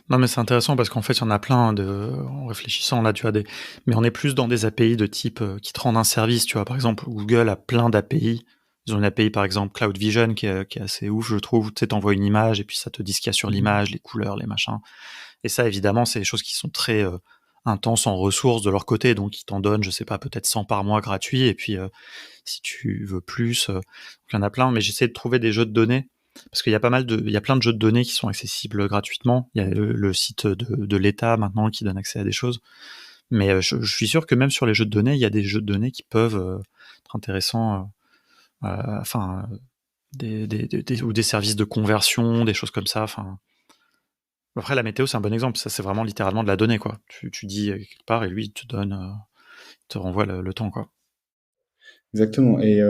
Non, mais c'est intéressant parce qu'en fait, il y en a plein en réfléchissant là, tu vois, mais on est plus dans des API de type qui te rendent un service, tu vois. Par exemple, Google a plein d'API. Ils ont une API, par exemple, Cloud Vision, qui est assez ouf, je trouve. Tu sais, t'envoies une image et puis ça te dit ce qu'il y a sur l'image, les couleurs, les machins. Et ça, évidemment, c'est des choses qui sont très intenses en ressources de leur côté. Donc, ils t'en donnent, je sais pas, peut-être 100 par mois gratuits. Et puis, si tu veux plus, il y en a plein. Mais j'essaie de trouver des jeux de données parce qu'il y a il y a plein de jeux de données qui sont accessibles gratuitement. Il y a le site de l'État maintenant qui donne accès à des choses. Mais je suis sûr que même sur les jeux de données, il y a des jeux de données qui peuvent être intéressants. Enfin, ou des services de conversion, des choses comme ça. Enfin, après, la météo, c'est un bon exemple. Ça, c'est vraiment littéralement de la donnée, quoi. Tu dis quelque part et lui, il te donne, te renvoie le temps, quoi. Exactement. Et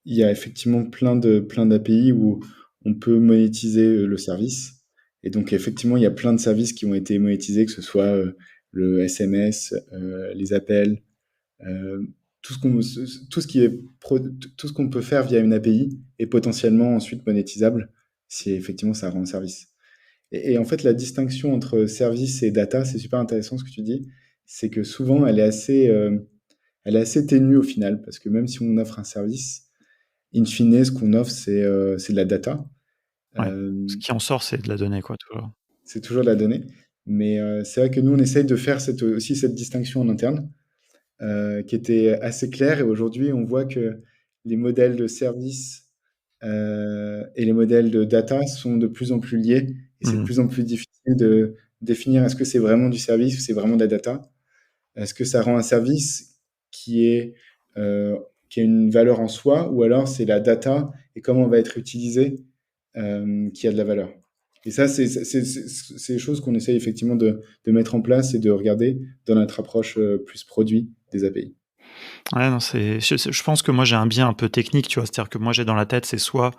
il y a effectivement plein d'API où on peut monétiser le service. Et donc, effectivement, il y a plein de services qui ont été monétisés, que ce soit le SMS, les appels, euh, tout ce qui est tout ce qu'on peut faire via une API est potentiellement ensuite monétisable si effectivement ça rend service. Et en fait, la distinction entre service et data, c'est super intéressant ce que tu dis, c'est que souvent elle est assez ténue au final, parce que même si on offre un service, in fine, ce qu'on offre, c'est de la data. Ouais. Euh, Ce qui en sort, c'est de la donnée, quoi, toujours. c'est toujours de la donnée. Mais c'est vrai que nous, on essaye de faire aussi cette distinction en interne, qui était assez claire. Et aujourd'hui, on voit que les modèles de service et les modèles de data sont de plus en plus liés. Et c'est de Mhm. plus en plus difficile de définir est-ce que c'est vraiment du service ou c'est vraiment de la data. Est-ce que ça rend un service qui est, qui a une valeur en soi, ou alors c'est la data et comment on va être utilisé qui a de la valeur. Et ça, c'est des choses qu'on essaye effectivement de mettre en place et de regarder dans notre approche plus produit des API. Ouais, non, je pense que moi, j'ai un biais un peu technique, tu vois. C'est-à-dire que moi, j'ai dans la tête, c'est soit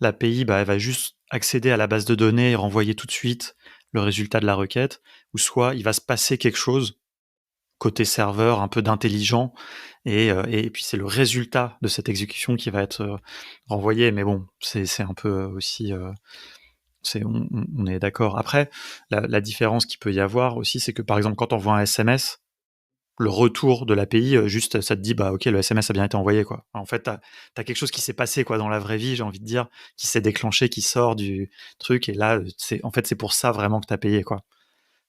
l'API, bah, elle va juste accéder à la base de données et renvoyer tout de suite le résultat de la requête, ou soit il va se passer quelque chose côté serveur, un peu d'intelligent, et puis c'est le résultat de cette exécution qui va être renvoyé. Mais bon, c'est un peu aussi, on est d'accord. Après, la différence qu'il peut y avoir aussi, c'est que par exemple, quand on voit un SMS, le retour de l'API, juste ça te dit bah ok, le SMS a bien été envoyé, quoi. En fait, t'as quelque chose qui s'est passé, quoi, dans la vraie vie, j'ai envie de dire, qui s'est déclenché, qui sort du truc, et là c'est pour ça vraiment que t'as payé, quoi,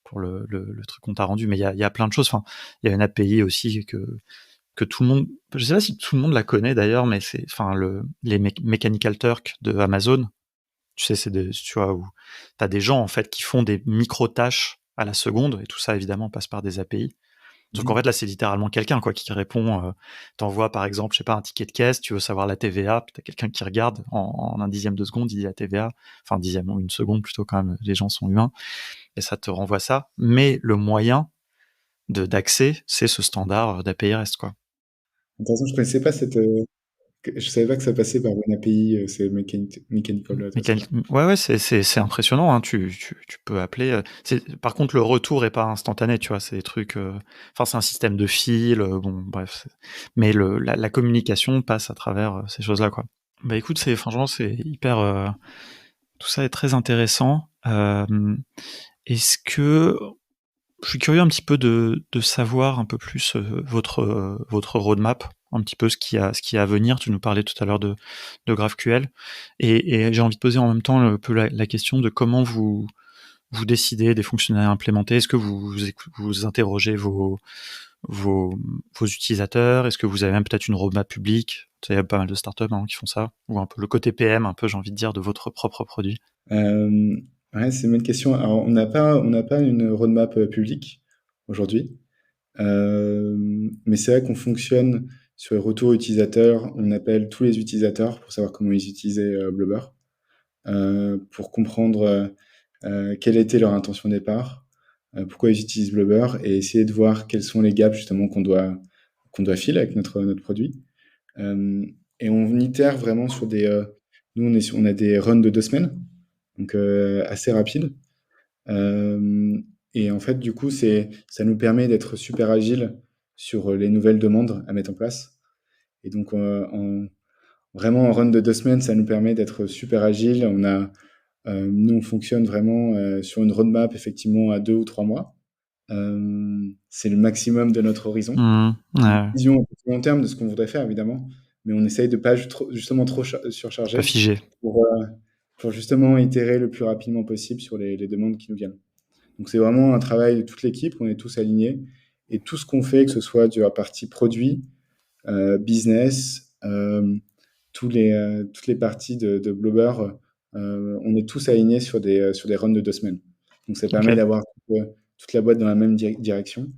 pour le truc qu'on t'a rendu. Mais il y a plein de choses. Enfin, il y a une API aussi que tout le monde, je sais pas si tout le monde la connaît d'ailleurs, mais c'est enfin les Mechanical Turk de Amazon. Tu sais, tu vois, où t'as des gens en fait qui font des micro tâches à la seconde, et tout ça évidemment passe par des API. Donc en fait Mhm. là, c'est littéralement quelqu'un, quoi, qui répond. T'envoies par exemple, je sais pas, un ticket de caisse, tu veux savoir la TVA, puis t'as quelqu'un qui regarde en un dixième de seconde, il dit la TVA, enfin un dixième ou une seconde plutôt, quand même, les gens sont humains, et ça te renvoie ça. Mais le moyen d'accès, c'est ce standard d'API REST, quoi. Intéressant, je connaissais pas je savais pas que ça passait par une API, c'est Mechanical Task. Ouais, ouais, c'est impressionnant, hein. Tu peux appeler. Par contre, le retour est pas instantané, tu vois. C'est des trucs. Enfin, c'est un système de fil. Bon, bref. Mais la communication passe à travers ces choses-là, quoi. Bah écoute, franchement, c'est hyper. Tout ça est très intéressant. Est-ce que je suis curieux un petit peu de savoir un peu plus votre roadmap, un petit peu ce qui a à venir. Tu nous parlais tout à l'heure de GraphQL, et j'ai envie de poser en même temps un peu la question de comment vous décidez des fonctionnalités à implémenter. Est-ce que vous interrogez vos utilisateurs? Est-ce que vous avez même peut-être une roadmap publique? Tu sais, il y a pas mal de startups hein, qui font ça, ou un peu le côté PM, un peu, j'ai envie de dire, de votre propre produit. Euh, ouais, c'est une bonne question. Alors, on n'a pas une roadmap publique aujourd'hui. Mais c'est vrai qu'on fonctionne Sur les retours utilisateurs, on appelle tous les utilisateurs pour savoir comment ils utilisaient Blubber, pour comprendre quelle était leur intention de départ, pourquoi ils utilisent Blubber, et essayer de voir quels sont les gaps justement qu'on doit filer avec notre produit. Euh, et on itère vraiment sur nous, on a des runs de 2 semaines, donc assez rapide. Euh, et en fait, du coup, ça nous permet d'être super agile sur les nouvelles demandes à mettre en place. Et donc, vraiment, en run de 2 semaines, ça nous permet d'être super agile. Nous, on fonctionne vraiment sur une roadmap, effectivement, à 2 ou 3 mois. C'est le maximum de notre horizon. Mmh. Une Ouais, vision un peu plus long terme de ce qu'on voudrait faire, évidemment, mais on essaye de pas justement trop pas surcharger figé. pour, euh, pour justement itérer le plus rapidement possible sur les demandes qui nous viennent. Donc c'est vraiment un travail de toute l'équipe, on est tous alignés, et tout ce qu'on fait, que ce soit de la partie produit, business, toutes les parties de Blubber, on est tous alignés sur des runs de 2 semaines. Donc ça permet Ok. d'avoir toute la boîte dans la même direction.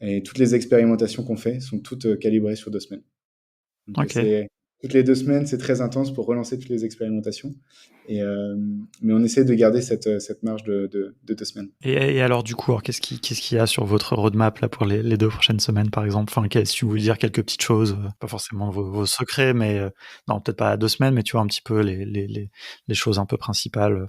Et toutes les expérimentations qu'on fait sont toutes calibrées sur 2 semaines. Donc Ok. toutes les 2 semaines, c'est très intense pour relancer toutes les expérimentations. Mais on essaie de garder cette marge de 2 semaines. Et alors du coup, alors, qu'est-ce qu'il y a sur votre roadmap là pour les 2 prochaines semaines par exemple? Enfin, si tu veux dire quelques petites choses, pas forcément vos secrets, mais non, peut-être pas à 2 semaines, mais tu vois un petit peu les choses un peu principales.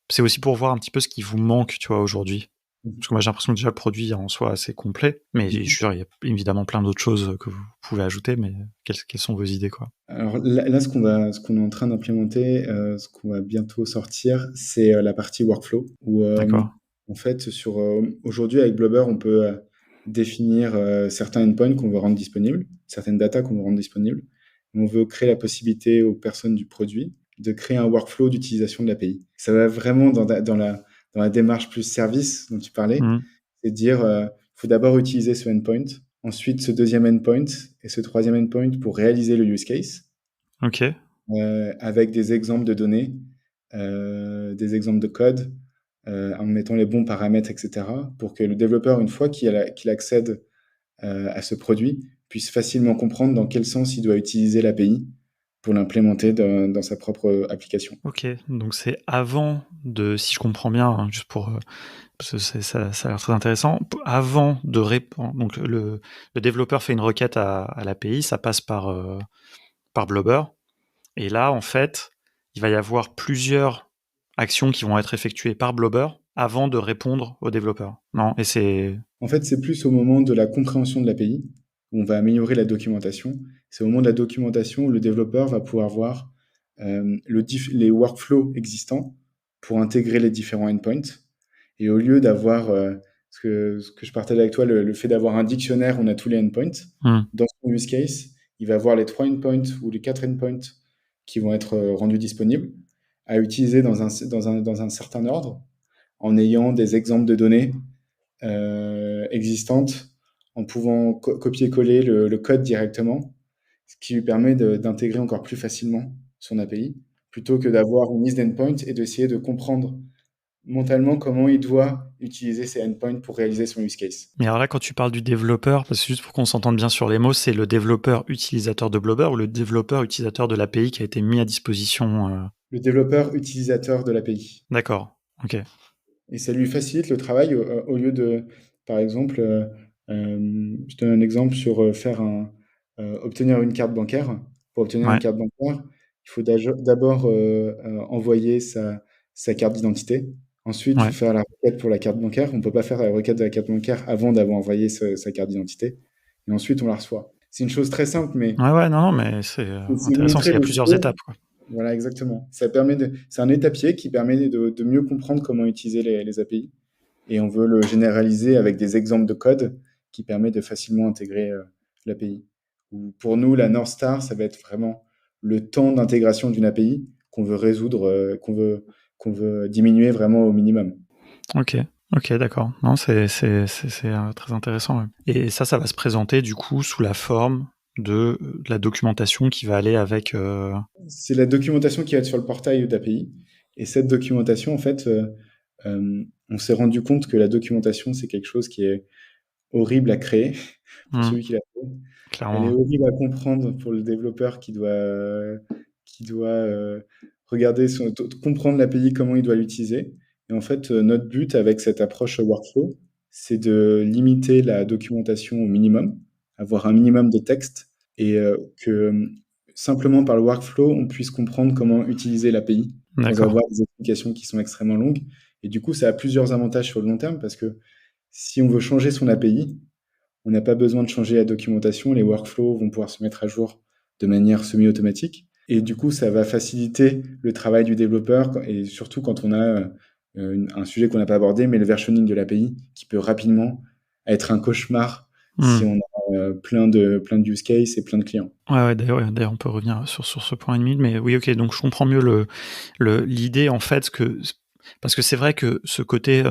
C'est aussi pour voir un petit peu ce qui vous manque, tu vois, aujourd'hui. Mhm. Parce que moi, j'ai l'impression que déjà le produit en soi assez complet, mais je suis sûr, il y a évidemment plein d'autres choses que vous pouvez ajouter, mais quelles sont vos idées, quoi? Alors là, ce qu'on est en train d'implémenter, ce qu'on va bientôt sortir, c'est la partie workflow, où D'accord. en fait, aujourd'hui avec Blubber, on peut définir certains endpoints qu'on veut rendre disponibles, certaines datas qu'on veut rendre disponibles. On veut créer la possibilité aux personnes du produit de créer un workflow d'utilisation de l'API. Ça va vraiment dans la démarche plus service dont tu parlais, Mmh. c'est de dire, il faut d'abord utiliser ce endpoint, ensuite ce deuxième endpoint et ce troisième endpoint pour réaliser le use case, Ok. avec des exemples de données, des exemples de code, en mettant les bons paramètres, etc., pour que le développeur, une fois qu'il accède à ce produit, puisse facilement comprendre dans quel sens il doit utiliser l'API pour l'implémenter dans sa propre application. Ok. Donc c'est avant de, si je comprends bien, hein, juste pour parce que ça a l'air très intéressant. Avant de répondre, donc le développeur fait une requête à l'API, ça passe par Blubber. Et là, en fait, il va y avoir plusieurs actions qui vont être effectuées par Blubber avant de répondre au développeur. Non, et c'est... En fait, c'est plus au moment de la compréhension de l'API, où on va améliorer la documentation. C'est au moment de la documentation où le développeur va pouvoir voir les workflows existants pour intégrer les différents endpoints. Et au lieu d'avoir, ce que je partage avec toi, le fait d'avoir un dictionnaire, on a tous les endpoints. Hmm. Dans son use case, il va voir les 3 endpoints ou les 4 endpoints qui vont être rendus disponibles à utiliser dans un certain ordre, en ayant des exemples de données existantes, en pouvant copier-coller le code directement, ce qui lui permet d'intégrer encore plus facilement son API, plutôt que d'avoir une liste d'endpoints et d'essayer de comprendre mentalement comment il doit utiliser ces endpoints pour réaliser son use case. Mais alors là, quand tu parles du développeur, parce que juste pour qu'on s'entende bien sur les mots, c'est le développeur utilisateur de Blubber ou le développeur utilisateur de l'API qui a été mis à disposition Le développeur utilisateur de l'API. D'accord, ok. Et ça lui facilite le travail au lieu de, par exemple, je donne un exemple sur obtenir une carte bancaire. Pour obtenir une Ouais, carte bancaire, il faut d'abord envoyer sa carte d'identité. Ensuite, il faut ouais. faire la requête pour la carte bancaire. On ne peut pas faire la requête de la carte bancaire avant d'avoir envoyé sa carte d'identité. Et ensuite, on la reçoit. C'est une chose très simple, mais Ouais, ouais, non, non, mais c'est c'est intéressant parce montrer qu'il y a le plusieurs flow. étapes, quoi. Voilà, exactement. C'est un étapier qui permet de mieux comprendre comment utiliser les API, et on veut le généraliser avec des exemples de code qui permettent de facilement intégrer l'API. Pour nous, la North Star, ça va être vraiment le temps d'intégration d'une API qu'on veut résoudre, qu'on veut diminuer vraiment au minimum. Ok, ok, d'accord. Non, c'est très intéressant. Ouais. Et ça va se présenter du coup sous la forme de la documentation qui va aller avec. C'est la documentation qui va être sur le portail d'API. Et cette documentation, en fait, on s'est rendu compte que la documentation, c'est quelque chose qui est horrible à créer pour Hmm. celui qui l'a fait. Elle est clairement. horrible à comprendre pour le développeur qui doit regarder comprendre l'API, comment il doit l'utiliser. Et en fait, notre but avec cette approche workflow, c'est de limiter la documentation au minimum, avoir un minimum de texte et que simplement par le workflow, on puisse comprendre comment utiliser l'API sans D'accord. avoir des explications qui sont extrêmement longues. Et du coup, ça a plusieurs avantages sur le long terme parce que si on veut changer son API, on n'a pas besoin de changer la documentation, les workflows vont pouvoir se mettre à jour de manière semi-automatique. Et du coup, ça va faciliter le travail du développeur, et surtout quand on a un sujet qu'on n'a pas abordé, mais le versioning de l'API, qui peut rapidement être un cauchemar si Mmh. on a plein de use cases et plein de clients. Ouais, d'ailleurs, on peut revenir sur ce point 1 minute, mais oui, OK, donc je comprends mieux l'idée, en fait, parce que c'est vrai que ce côté,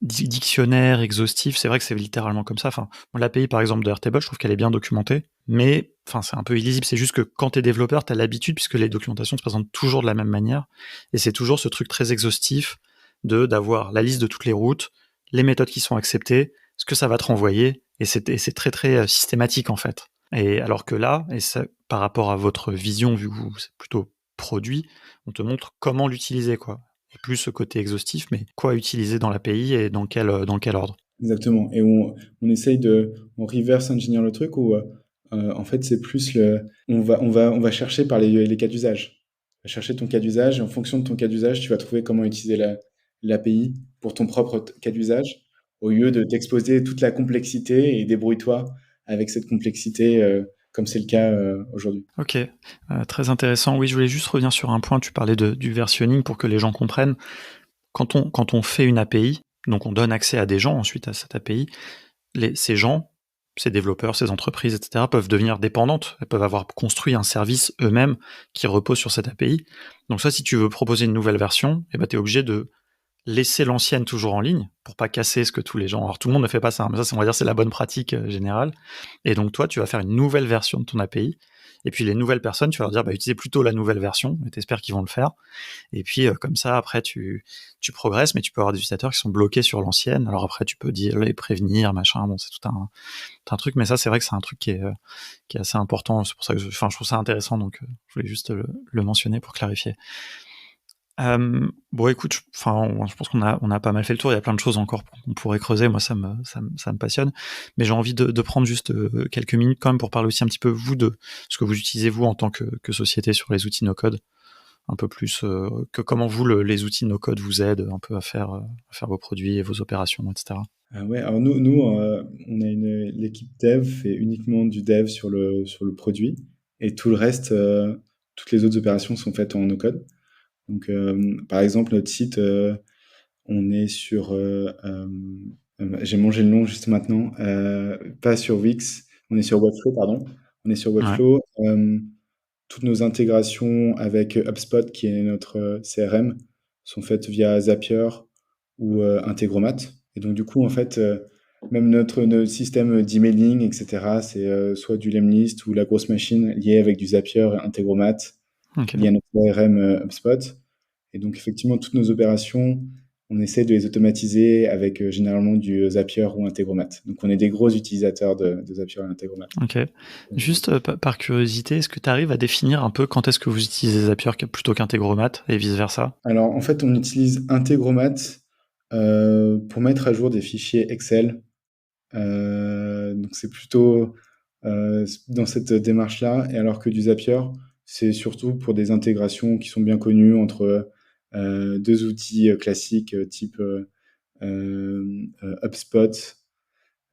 dictionnaire exhaustif, c'est vrai que c'est littéralement comme ça. Enfin, moi, l'API, par exemple, de Airtable, je trouve qu'elle est bien documentée, mais enfin, c'est un peu illisible. C'est juste que quand t'es développeur, t'as l'habitude, puisque les documentations se présentent toujours de la même manière, et c'est toujours ce truc très exhaustif d'avoir la liste de toutes les routes, les méthodes qui sont acceptées, ce que ça va te renvoyer, et c'est très très systématique en fait. Et alors que là, et ça, par rapport à votre vision, vu que c'est plutôt produit, on te montre comment l'utiliser, quoi. Et plus ce côté exhaustif, mais quoi utiliser dans l'API et dans quel ordre. Exactement. Et on essaye on reverse engineer le truc où, en fait, c'est plus on va chercher par les cas d'usage. On va chercher ton cas d'usage et en fonction de ton cas d'usage, tu vas trouver comment utiliser l'API pour ton propre cas d'usage au lieu de t'exposer toute la complexité et débrouille-toi avec cette complexité, comme c'est le cas, aujourd'hui. Ok, très intéressant. Oui, je voulais juste revenir sur un point. Tu parlais du versionning pour que les gens comprennent. Quand on fait une API, donc on donne accès à des gens ensuite à cette API, ces gens, ces développeurs, ces entreprises, etc., peuvent devenir dépendantes. Elles peuvent avoir construit un service eux-mêmes qui repose sur cette API. Donc ça, si tu veux proposer une nouvelle version, eh ben, tu es obligé de laisser l'ancienne toujours en ligne pour pas casser ce que tous les gens. Alors tout le monde ne fait pas ça, mais ça, on va dire, c'est la bonne pratique générale. Et donc toi, tu vas faire une nouvelle version de ton API. Et puis les nouvelles personnes, tu vas leur dire, bah, utilisez plutôt la nouvelle version. Et t'espères qu'ils vont le faire. Et puis comme ça, après, tu progresses, mais tu peux avoir des utilisateurs qui sont bloqués sur l'ancienne. Alors après, tu peux dire les prévenir, machin. Bon, c'est tout un truc, mais ça, c'est vrai que c'est un truc qui est assez important. C'est pour ça que je trouve ça intéressant. Donc je voulais juste le mentionner pour clarifier. Bon, écoute, je pense on a pas mal fait le tour. Il y a plein de choses encore qu'on pourrait creuser. Moi, ça me passionne. Mais j'ai envie de prendre juste quelques minutes quand même pour parler aussi un petit peu, vous, de ce que vous utilisez, vous, en tant que société sur les outils no-code. Un peu plus que comment vous, les outils no-code vous aident un peu à faire vos produits et vos opérations, etc. Ah ouais, alors on a l'équipe dev fait uniquement du dev sur le produit et tout le reste, toutes les autres opérations sont faites en no-code. Donc, par exemple, notre site, on est sur, j'ai mangé le nom juste maintenant, pas sur Wix, on est sur Webflow, pardon. On est sur Ouais, Webflow. Toutes nos intégrations avec HubSpot, qui est notre CRM, sont faites via Zapier ou Integromat. Et donc, du coup, en fait, même notre système d'emailing, etc., c'est soit du Lemlist ou la grosse machine liée avec du Zapier et Integromat, ok. lié à notre CRM HubSpot. Et donc, effectivement, toutes nos opérations, on essaie de les automatiser avec généralement du Zapier ou Integromat. Donc, on est des gros utilisateurs de Zapier et Integromat. Ok. Juste par curiosité, est-ce que tu arrives à définir un peu quand est-ce que vous utilisez Zapier plutôt qu'Integromat et vice-versa? Alors, en fait, on utilise Integromat pour mettre à jour des fichiers Excel. Donc, c'est plutôt dans cette démarche-là. Et alors que du Zapier, c'est surtout pour des intégrations qui sont bien connues entre deux outils classiques type HubSpot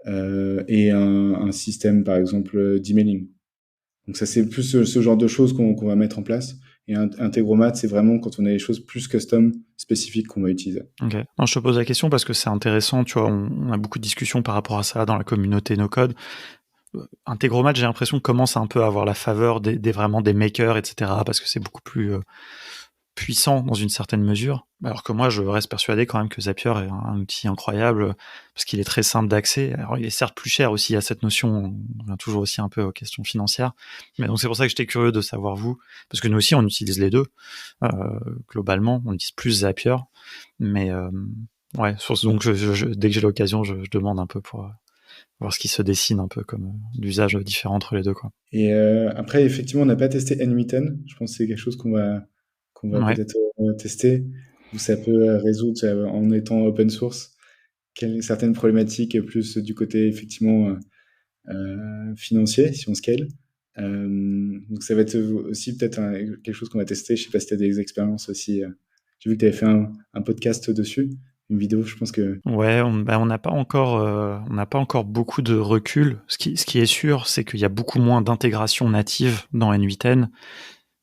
et un système, par exemple, d'emailing. Donc ça, c'est plus ce genre de choses qu'on va mettre en place. Et Integromat, c'est vraiment quand on a des choses plus custom, spécifiques qu'on va utiliser. Ok. Non, je te pose la question parce que c'est intéressant, tu vois, on a beaucoup de discussions par rapport à ça dans la communauté no-code. Integromat, j'ai l'impression, commence un peu à avoir la faveur vraiment des makers, etc., parce que c'est beaucoup plus puissant dans une certaine mesure. Alors que moi, je reste persuadé quand même que Zapier est un outil incroyable parce qu'il est très simple d'accès. Alors, il est certes plus cher aussi à cette notion. On revient toujours aussi un peu aux questions financières. Mais donc, c'est pour ça que j'étais curieux de savoir vous, parce que nous aussi, on utilise les deux. Euh, Globalement, on utilise plus Zapier. Mais, ouais, dès que j'ai l'occasion, je demande un peu pour voir ce qui se dessine un peu comme l'usage différent entre les deux, quoi. Et après, effectivement, on n'a pas testé N8N. Je pense que c'est quelque chose qu'on va Ouais. peut-être tester, où ça peut résoudre, en étant open source, certaines problématiques plus du côté, effectivement, financier, si on scale. Donc ça va être aussi peut-être quelque chose qu'on va tester. Je sais pas si tu as des expériences aussi. J'ai vu que tu avais fait un podcast dessus, une vidéo, je pense que... Ouais, on n'a pas encore beaucoup de recul. Ce qui est sûr, c'est qu'il y a beaucoup moins d'intégration native dans N8N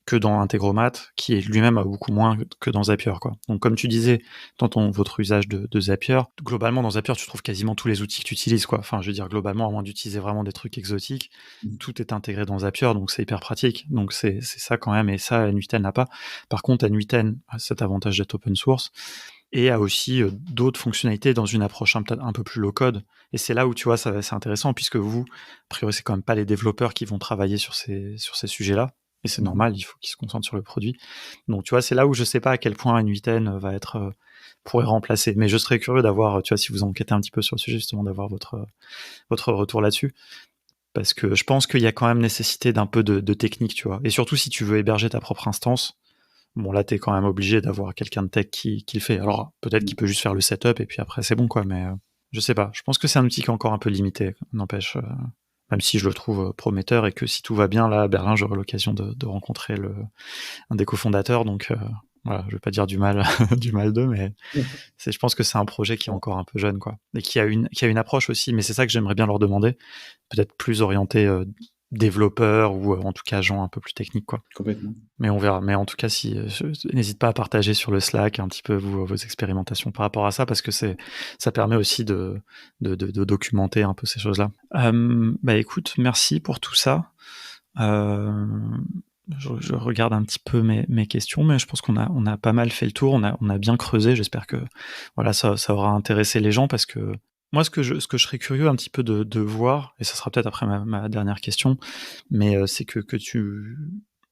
que dans Integromat, qui est lui-même a beaucoup moins que dans Zapier, quoi. Donc, comme tu disais, dans votre usage de Zapier, globalement, dans Zapier, tu trouves quasiment tous les outils que tu utilises, quoi. Enfin, je veux dire, globalement, à moins d'utiliser vraiment des trucs exotiques, tout est intégré dans Zapier, donc c'est hyper pratique. Donc, c'est ça quand même, et ça, N8N n'a pas. Par contre, N8N a cet avantage d'être open source et a aussi d'autres fonctionnalités dans une approche peut-être un peu plus low-code. Et c'est là où, tu vois, c'est intéressant, puisque vous, a priori, c'est quand même pas les développeurs qui vont travailler sur ces sujets-là. Et c'est Mhm. normal, il faut qu'ils se concentrent sur le produit. Donc, tu vois, c'est là où je sais pas à quel point N8N va être pourrait remplacer. Mais je serais curieux d'avoir, tu vois, si vous enquêtez un petit peu sur le sujet, justement, d'avoir votre retour là-dessus. Parce que je pense qu'il y a quand même nécessité d'un peu de technique, tu vois. Et surtout, si tu veux héberger ta propre instance, bon, là, t'es quand même obligé d'avoir quelqu'un de tech qui le fait. Alors, peut-être qu'il peut juste faire le setup et puis après, c'est bon, quoi. Mais je sais pas. Je pense que c'est un outil qui est encore un peu limité, n'empêche. Même si je le trouve prometteur et que si tout va bien, là, à Berlin, j'aurai l'occasion de rencontrer un des cofondateurs. Donc, voilà, je vais pas dire du mal, du mal d'eux, mais je pense que c'est un projet qui est encore un peu jeune, quoi. Et qui a une approche aussi, mais c'est ça que j'aimerais bien leur demander. Peut-être plus orienté développeur ou en tout cas gens un peu plus techniques, quoi. Complètement. Mais on verra. Mais en tout cas, si n'hésite pas à partager sur le Slack un petit peu vos expérimentations par rapport à ça, parce que ça permet aussi de documenter un peu ces choses-là. Bah écoute, merci pour tout ça. Euh, je regarde un petit peu mes questions, mais je pense qu'on a pas mal fait le tour. On a bien creusé. J'espère que voilà, ça aura intéressé les gens, parce que moi, ce que je serais curieux un petit peu de voir, et ça sera peut-être après ma dernière question, mais c'est que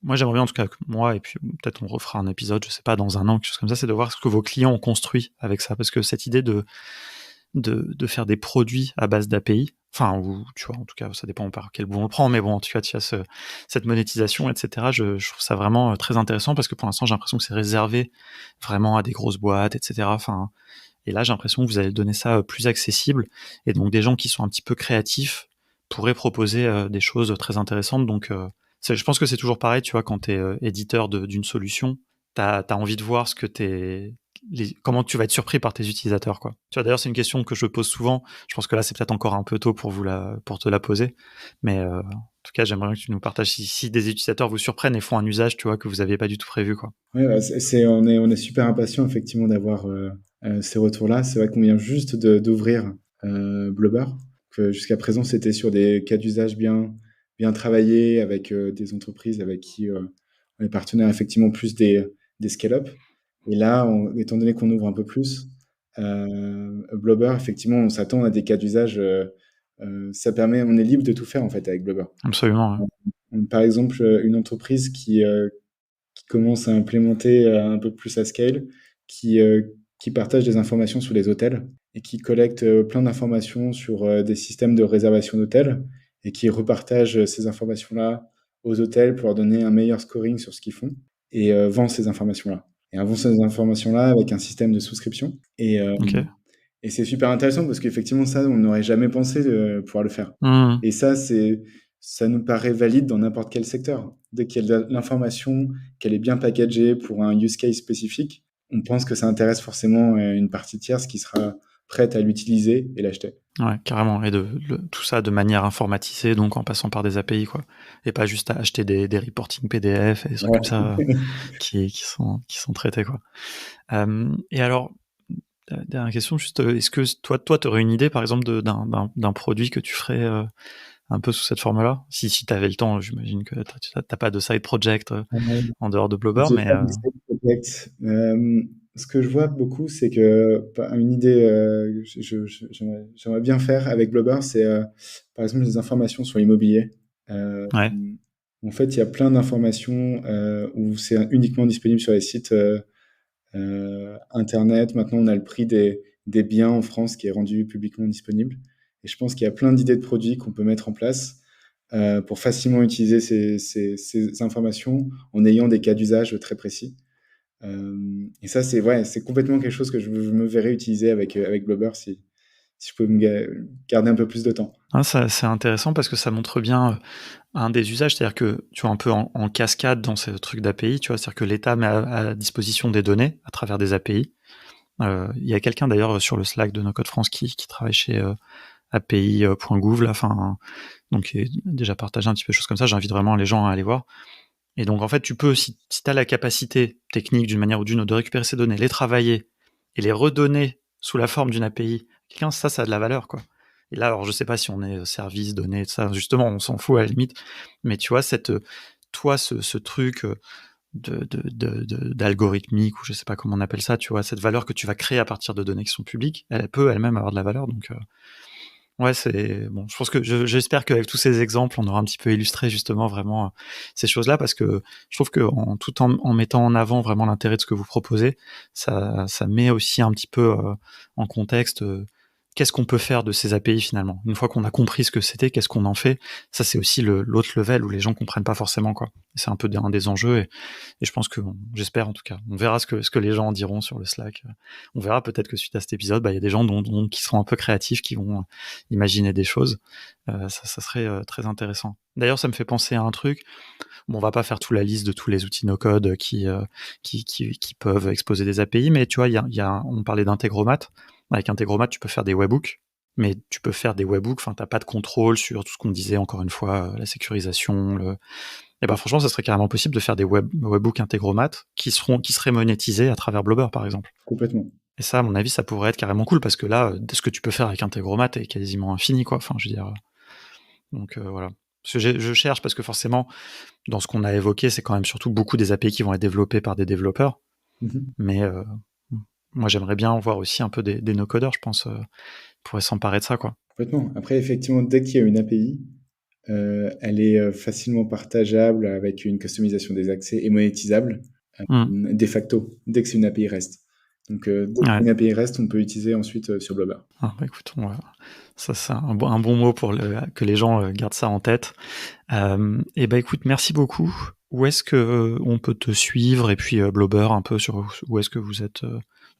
moi, j'aimerais bien, en tout cas, que moi, et puis peut-être on refera un épisode, je sais pas, dans un an, quelque chose comme ça, c'est de voir ce que vos clients ont construit avec ça. Parce que cette idée de faire des produits à base d'API, enfin, ou tu vois, en tout cas, ça dépend par quel bout on le prend, mais bon, en tout cas, tu as cette monétisation, etc. Je trouve ça vraiment très intéressant, parce que pour l'instant, j'ai l'impression que c'est réservé vraiment à des grosses boîtes, etc. Enfin, et là, j'ai l'impression que vous allez donner ça plus accessible, et donc des gens qui sont un petit peu créatifs pourraient proposer des choses très intéressantes. Donc, je pense que c'est toujours pareil, tu vois, quand tu es éditeur d'une solution, tu as envie de voir comment tu vas être surpris par tes utilisateurs, quoi. Tu vois, d'ailleurs, c'est une question que je pose souvent. Je pense que là, c'est peut-être encore un peu tôt pour te la poser, mais en tout cas, j'aimerais bien que tu nous partages si des utilisateurs vous surprennent et font un usage, tu vois, que vous n'aviez pas du tout prévu, quoi. Ouais, bah, on est super impatient effectivement d'avoir ces retours-là. C'est vrai qu'on vient juste d'ouvrir Blubber. Jusqu'à présent, c'était sur des cas d'usage bien travaillés avec des entreprises avec qui on est partenaire effectivement plus des scale-up. Et là, étant donné qu'on ouvre un peu plus, Blubber, effectivement, on s'attend à des cas d'usage. Ça permet, on est libre de tout faire en fait avec Blubber. Absolument, ouais. Par exemple, une entreprise qui commence à implémenter un peu plus à scale, qui partage des informations sur les hôtels et qui collecte plein d'informations sur des systèmes de réservation d'hôtels et qui repartage ces informations-là aux hôtels pour leur donner un meilleur scoring sur ce qu'ils font et vend ces informations-là. Et vend ces informations-là avec un système de souscription. Ok. Et c'est super intéressant parce qu'effectivement, ça, on n'aurait jamais pensé de pouvoir le faire. Mmh. Et ça nous paraît valide dans n'importe quel secteur. Dès qu'il y a de l'information, qu'elle est bien packagée pour un use case spécifique, on pense que ça intéresse forcément une partie tierce qui sera prête à l'utiliser et l'acheter. Ouais, carrément. Et tout ça de manière informatisée, donc en passant par des API, quoi. Et pas juste à acheter des reporting PDF et des trucs Ouais. comme ça qui sont traités, quoi. Et alors, dernière question, juste, est-ce que toi, tu aurais une idée, par exemple, d'un produit que tu ferais un peu sous cette forme-là? Si tu avais le temps, j'imagine que t'as pas de side project en dehors de Blubber, J'ai mais pas de side project. Ce que je vois beaucoup, c'est que une idée j'aimerais bien faire avec Blubber, c'est par exemple des informations sur l'immobilier. Euh, ouais, En fait, il y a plein d'informations où c'est uniquement disponible sur les sites Internet. Maintenant, on a le prix des biens en France qui est rendu publiquement disponible. Et je pense qu'il y a plein d'idées de produits qu'on peut mettre en place pour facilement utiliser ces informations en ayant des cas d'usage très précis. Et ça, c'est complètement quelque chose que je me verrais utiliser avec Blobber si je peux garder un peu plus de temps. Ah, c'est intéressant parce que ça montre bien un des usages, c'est-à-dire que tu vois un peu en cascade dans ce truc d'API, tu vois, c'est-à-dire que l'État met à disposition des données à travers des API. Il y a quelqu'un d'ailleurs sur le Slack de No Code France qui travaille chez API.gouv, là, enfin, donc qui a déjà partagé un petit peu de choses comme ça. J'invite vraiment les gens à aller voir. Et donc en fait, tu peux, si tu as la capacité technique d'une manière ou d'une autre de récupérer ces données, les travailler et les redonner sous la forme d'une API, quelqu'un, ça a de la valeur, quoi. Et là, alors je sais pas si on est service, données, ça, justement, on s'en fout à la limite, mais tu vois, ce truc d'algorithmique, ou je sais pas comment on appelle ça, tu vois, cette valeur que tu vas créer à partir de données qui sont publiques, elle peut elle-même avoir de la valeur, donc ouais, c'est bon. Je pense que j'espère qu'avec tous ces exemples, on aura un petit peu illustré justement vraiment ces choses-là, parce que je trouve que tout en mettant en avant vraiment l'intérêt de ce que vous proposez, ça met aussi un petit peu en contexte qu'est-ce qu'on peut faire de ces API finalement. Une fois qu'on a compris ce que c'était, qu'est-ce qu'on en fait. Ça, c'est aussi l'autre level où les gens comprennent pas forcément, quoi. C'est un peu un des enjeux, et je pense que j'espère en tout cas. On verra ce que les gens en diront sur le Slack. On verra peut-être que suite à cet épisode, il y a des gens qui seront un peu créatifs, qui vont imaginer des choses. Ça serait très intéressant. D'ailleurs, ça me fait penser à un truc. Bon, on va pas faire toute la liste de tous les outils no-code qui peuvent exposer des API, mais tu vois, on parlait d'Integromat. Avec Integromat, tu peux faire des webhooks, mais tu peux faire des webhooks, enfin, t'as pas de contrôle sur tout ce qu'on disait, encore une fois, la sécurisation, et ben franchement, ça serait carrément possible de faire des webhooks Integromat qui seraient monétisés à travers Blobber, par exemple. Complètement. Et ça, à mon avis, ça pourrait être carrément cool, parce que là, ce que tu peux faire avec Integromat est quasiment infini, quoi. Enfin, je veux dire. Donc voilà. Parce que je cherche, parce que forcément, dans ce qu'on a évoqué, c'est quand même surtout beaucoup des API qui vont être développés par des développeurs. Mais moi, j'aimerais bien voir aussi un peu des no-codeurs, je pense, pourraient s'emparer de ça, quoi. Complètement. Après, effectivement, dès qu'il y a une API, elle est facilement partageable avec une customisation des accès et monétisable de facto, dès que c'est une API REST. Donc, dès qu'une API REST, on peut utiliser ensuite sur Blobber. Ah, bah, écoute, ça c'est un bon mot pour que les gens gardent ça en tête. Et bah écoute, merci beaucoup. Où est-ce que on peut te suivre, et puis Blobber un peu, sur où est-ce que vous êtes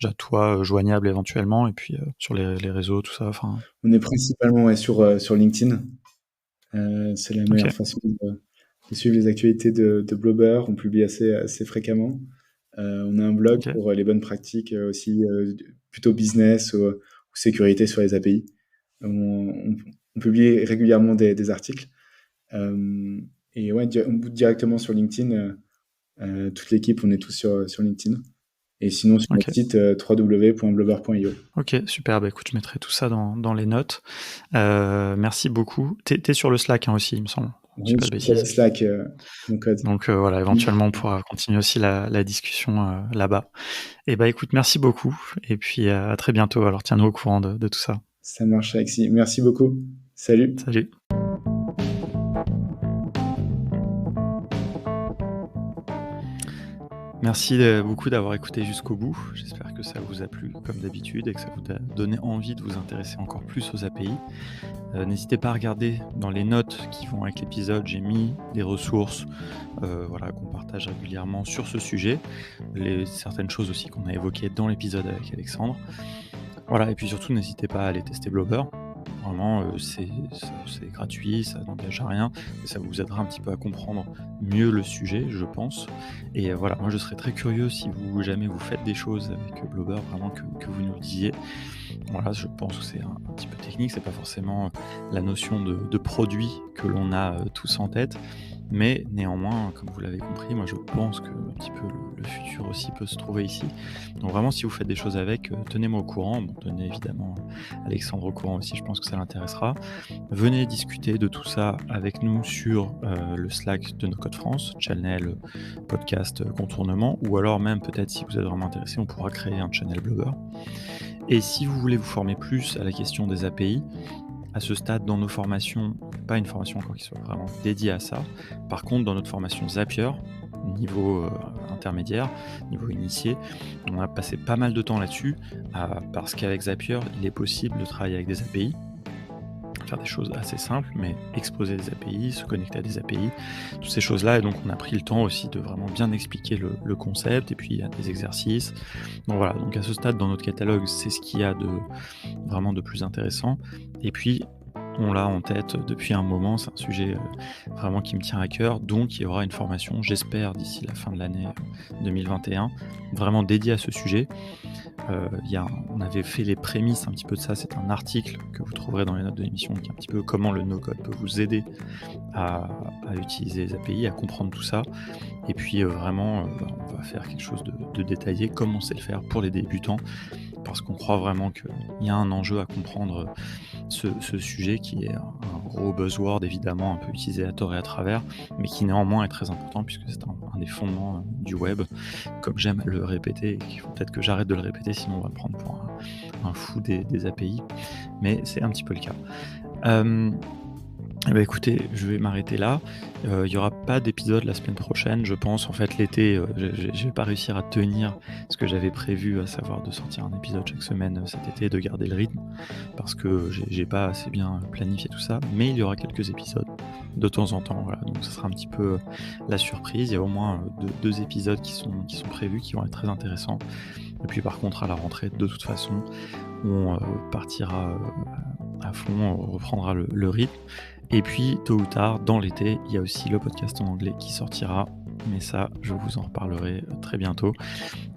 déjà toi joignable éventuellement, et puis sur les réseaux, tout ça. Enfin. On est principalement sur LinkedIn. C'est la meilleure façon de suivre les actualités de Blobber. On publie assez fréquemment. On a un blog pour les bonnes pratiques aussi, plutôt business ou sécurité sur les API. On publie régulièrement des articles. Et ouais, directement sur LinkedIn, toute l'équipe, on est tous sur LinkedIn. Et sinon, sur notre site www.blobber.io. Ok, super. Bah écoute, je mettrai tout ça dans les notes. Merci beaucoup. T'es sur le Slack aussi, il me semble. Oui, je suis sur le Slack, No Code. Donc voilà, éventuellement, on pourra continuer aussi la discussion là-bas. Et bah écoute, merci beaucoup. Et puis à très bientôt. Alors tiens-nous au courant de tout ça. Ça marche, Alexis. Merci beaucoup. Salut. Salut. Merci beaucoup d'avoir écouté jusqu'au bout. J'espère que ça vous a plu comme d'habitude et que ça vous a donné envie de vous intéresser encore plus aux API. N'hésitez pas à regarder dans les notes qui vont avec l'épisode, j'ai mis des ressources qu'on partage régulièrement sur ce sujet, certaines choses aussi qu'on a évoquées dans l'épisode avec Alexandre. Voilà, et puis surtout, n'hésitez pas à aller tester Blobber. Vraiment, c'est gratuit, ça n'engage à rien, et ça vous aidera un petit peu à comprendre mieux le sujet, je pense. Et voilà, moi je serais très curieux si jamais vous faites des choses avec Blobber, vraiment que vous nous le disiez. Voilà, je pense que c'est un petit peu technique, c'est pas forcément la notion de produit que l'on a tous en tête, mais néanmoins, comme vous l'avez compris, moi je pense que un petit peu le futur aussi peut se trouver ici. Donc vraiment, si vous faites des choses avec, tenez-moi au courant. Bon, tenez évidemment Alexandre au courant aussi, je pense que ça l'intéressera. Venez discuter de tout ça avec nous sur le Slack de No Code France, channel podcast contournement, ou alors même peut-être si vous êtes vraiment intéressé, on pourra créer un channel Blobber. Et si vous voulez vous former plus à la question des API, à ce stade dans nos formations, pas une formation encore qui soit vraiment dédiée à ça. Par contre, dans notre formation Zapier, niveau intermédiaire, niveau initié, on a passé pas mal de temps là-dessus, parce qu'avec Zapier, il est possible de travailler avec des API. faire des choses assez simples, mais exposer des API, se connecter à des API, toutes ces choses-là. Et donc, on a pris le temps aussi de vraiment bien expliquer le concept, et puis il y a des exercices. Donc voilà, donc à ce stade, dans notre catalogue, c'est ce qu'il y a de vraiment de plus intéressant. Et puis, on l'a en tête depuis un moment, c'est un sujet vraiment qui me tient à cœur. Donc, il y aura une formation, j'espère, d'ici la fin de l'année 2021, vraiment dédiée à ce sujet. On avait fait les prémices un petit peu de ça, c'est un article que vous trouverez dans les notes de l'émission, qui est un petit peu comment le no-code peut vous aider à utiliser les API, à comprendre tout ça. Et puis vraiment, on va faire quelque chose de détaillé, comme on sait le faire pour les débutants, parce qu'on croit vraiment qu'il y a un enjeu à comprendre ce sujet qui est un gros buzzword, évidemment, un peu utilisé à tort et à travers, mais qui néanmoins est très important puisque c'est un des fondements du web, comme j'aime le répéter, et qu'il faut peut-être que j'arrête de le répéter, sinon on va me prendre pour un fou des API, mais c'est un petit peu le cas. Eh ben, écoutez, je vais m'arrêter là. Il y aura pas d'épisode la semaine prochaine, je pense. En fait, l'été, je vais pas réussir à tenir ce que j'avais prévu, à savoir de sortir un épisode chaque semaine, cet été, de garder le rythme, parce que j'ai pas assez bien planifié tout ça. Mais il y aura quelques épisodes de temps en temps, voilà. Donc ça sera un petit peu la surprise. Il y a au moins deux épisodes qui sont prévus, qui vont être très intéressants. Et puis par contre, à la rentrée, de toute façon, on partira à fond, on reprendra le rythme. Et puis, tôt ou tard, dans l'été, il y a aussi le podcast en anglais qui sortira. Mais ça, je vous en reparlerai très bientôt.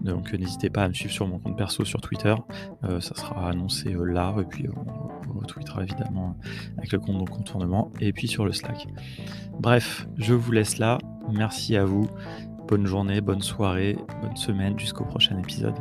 Donc, n'hésitez pas à me suivre sur mon compte perso sur Twitter. Ça sera annoncé là. Et puis, on retweetera évidemment avec le compte de contournement. Et puis sur le Slack. Bref, je vous laisse là. Merci à vous. Bonne journée, bonne soirée, bonne semaine. Jusqu'au prochain épisode.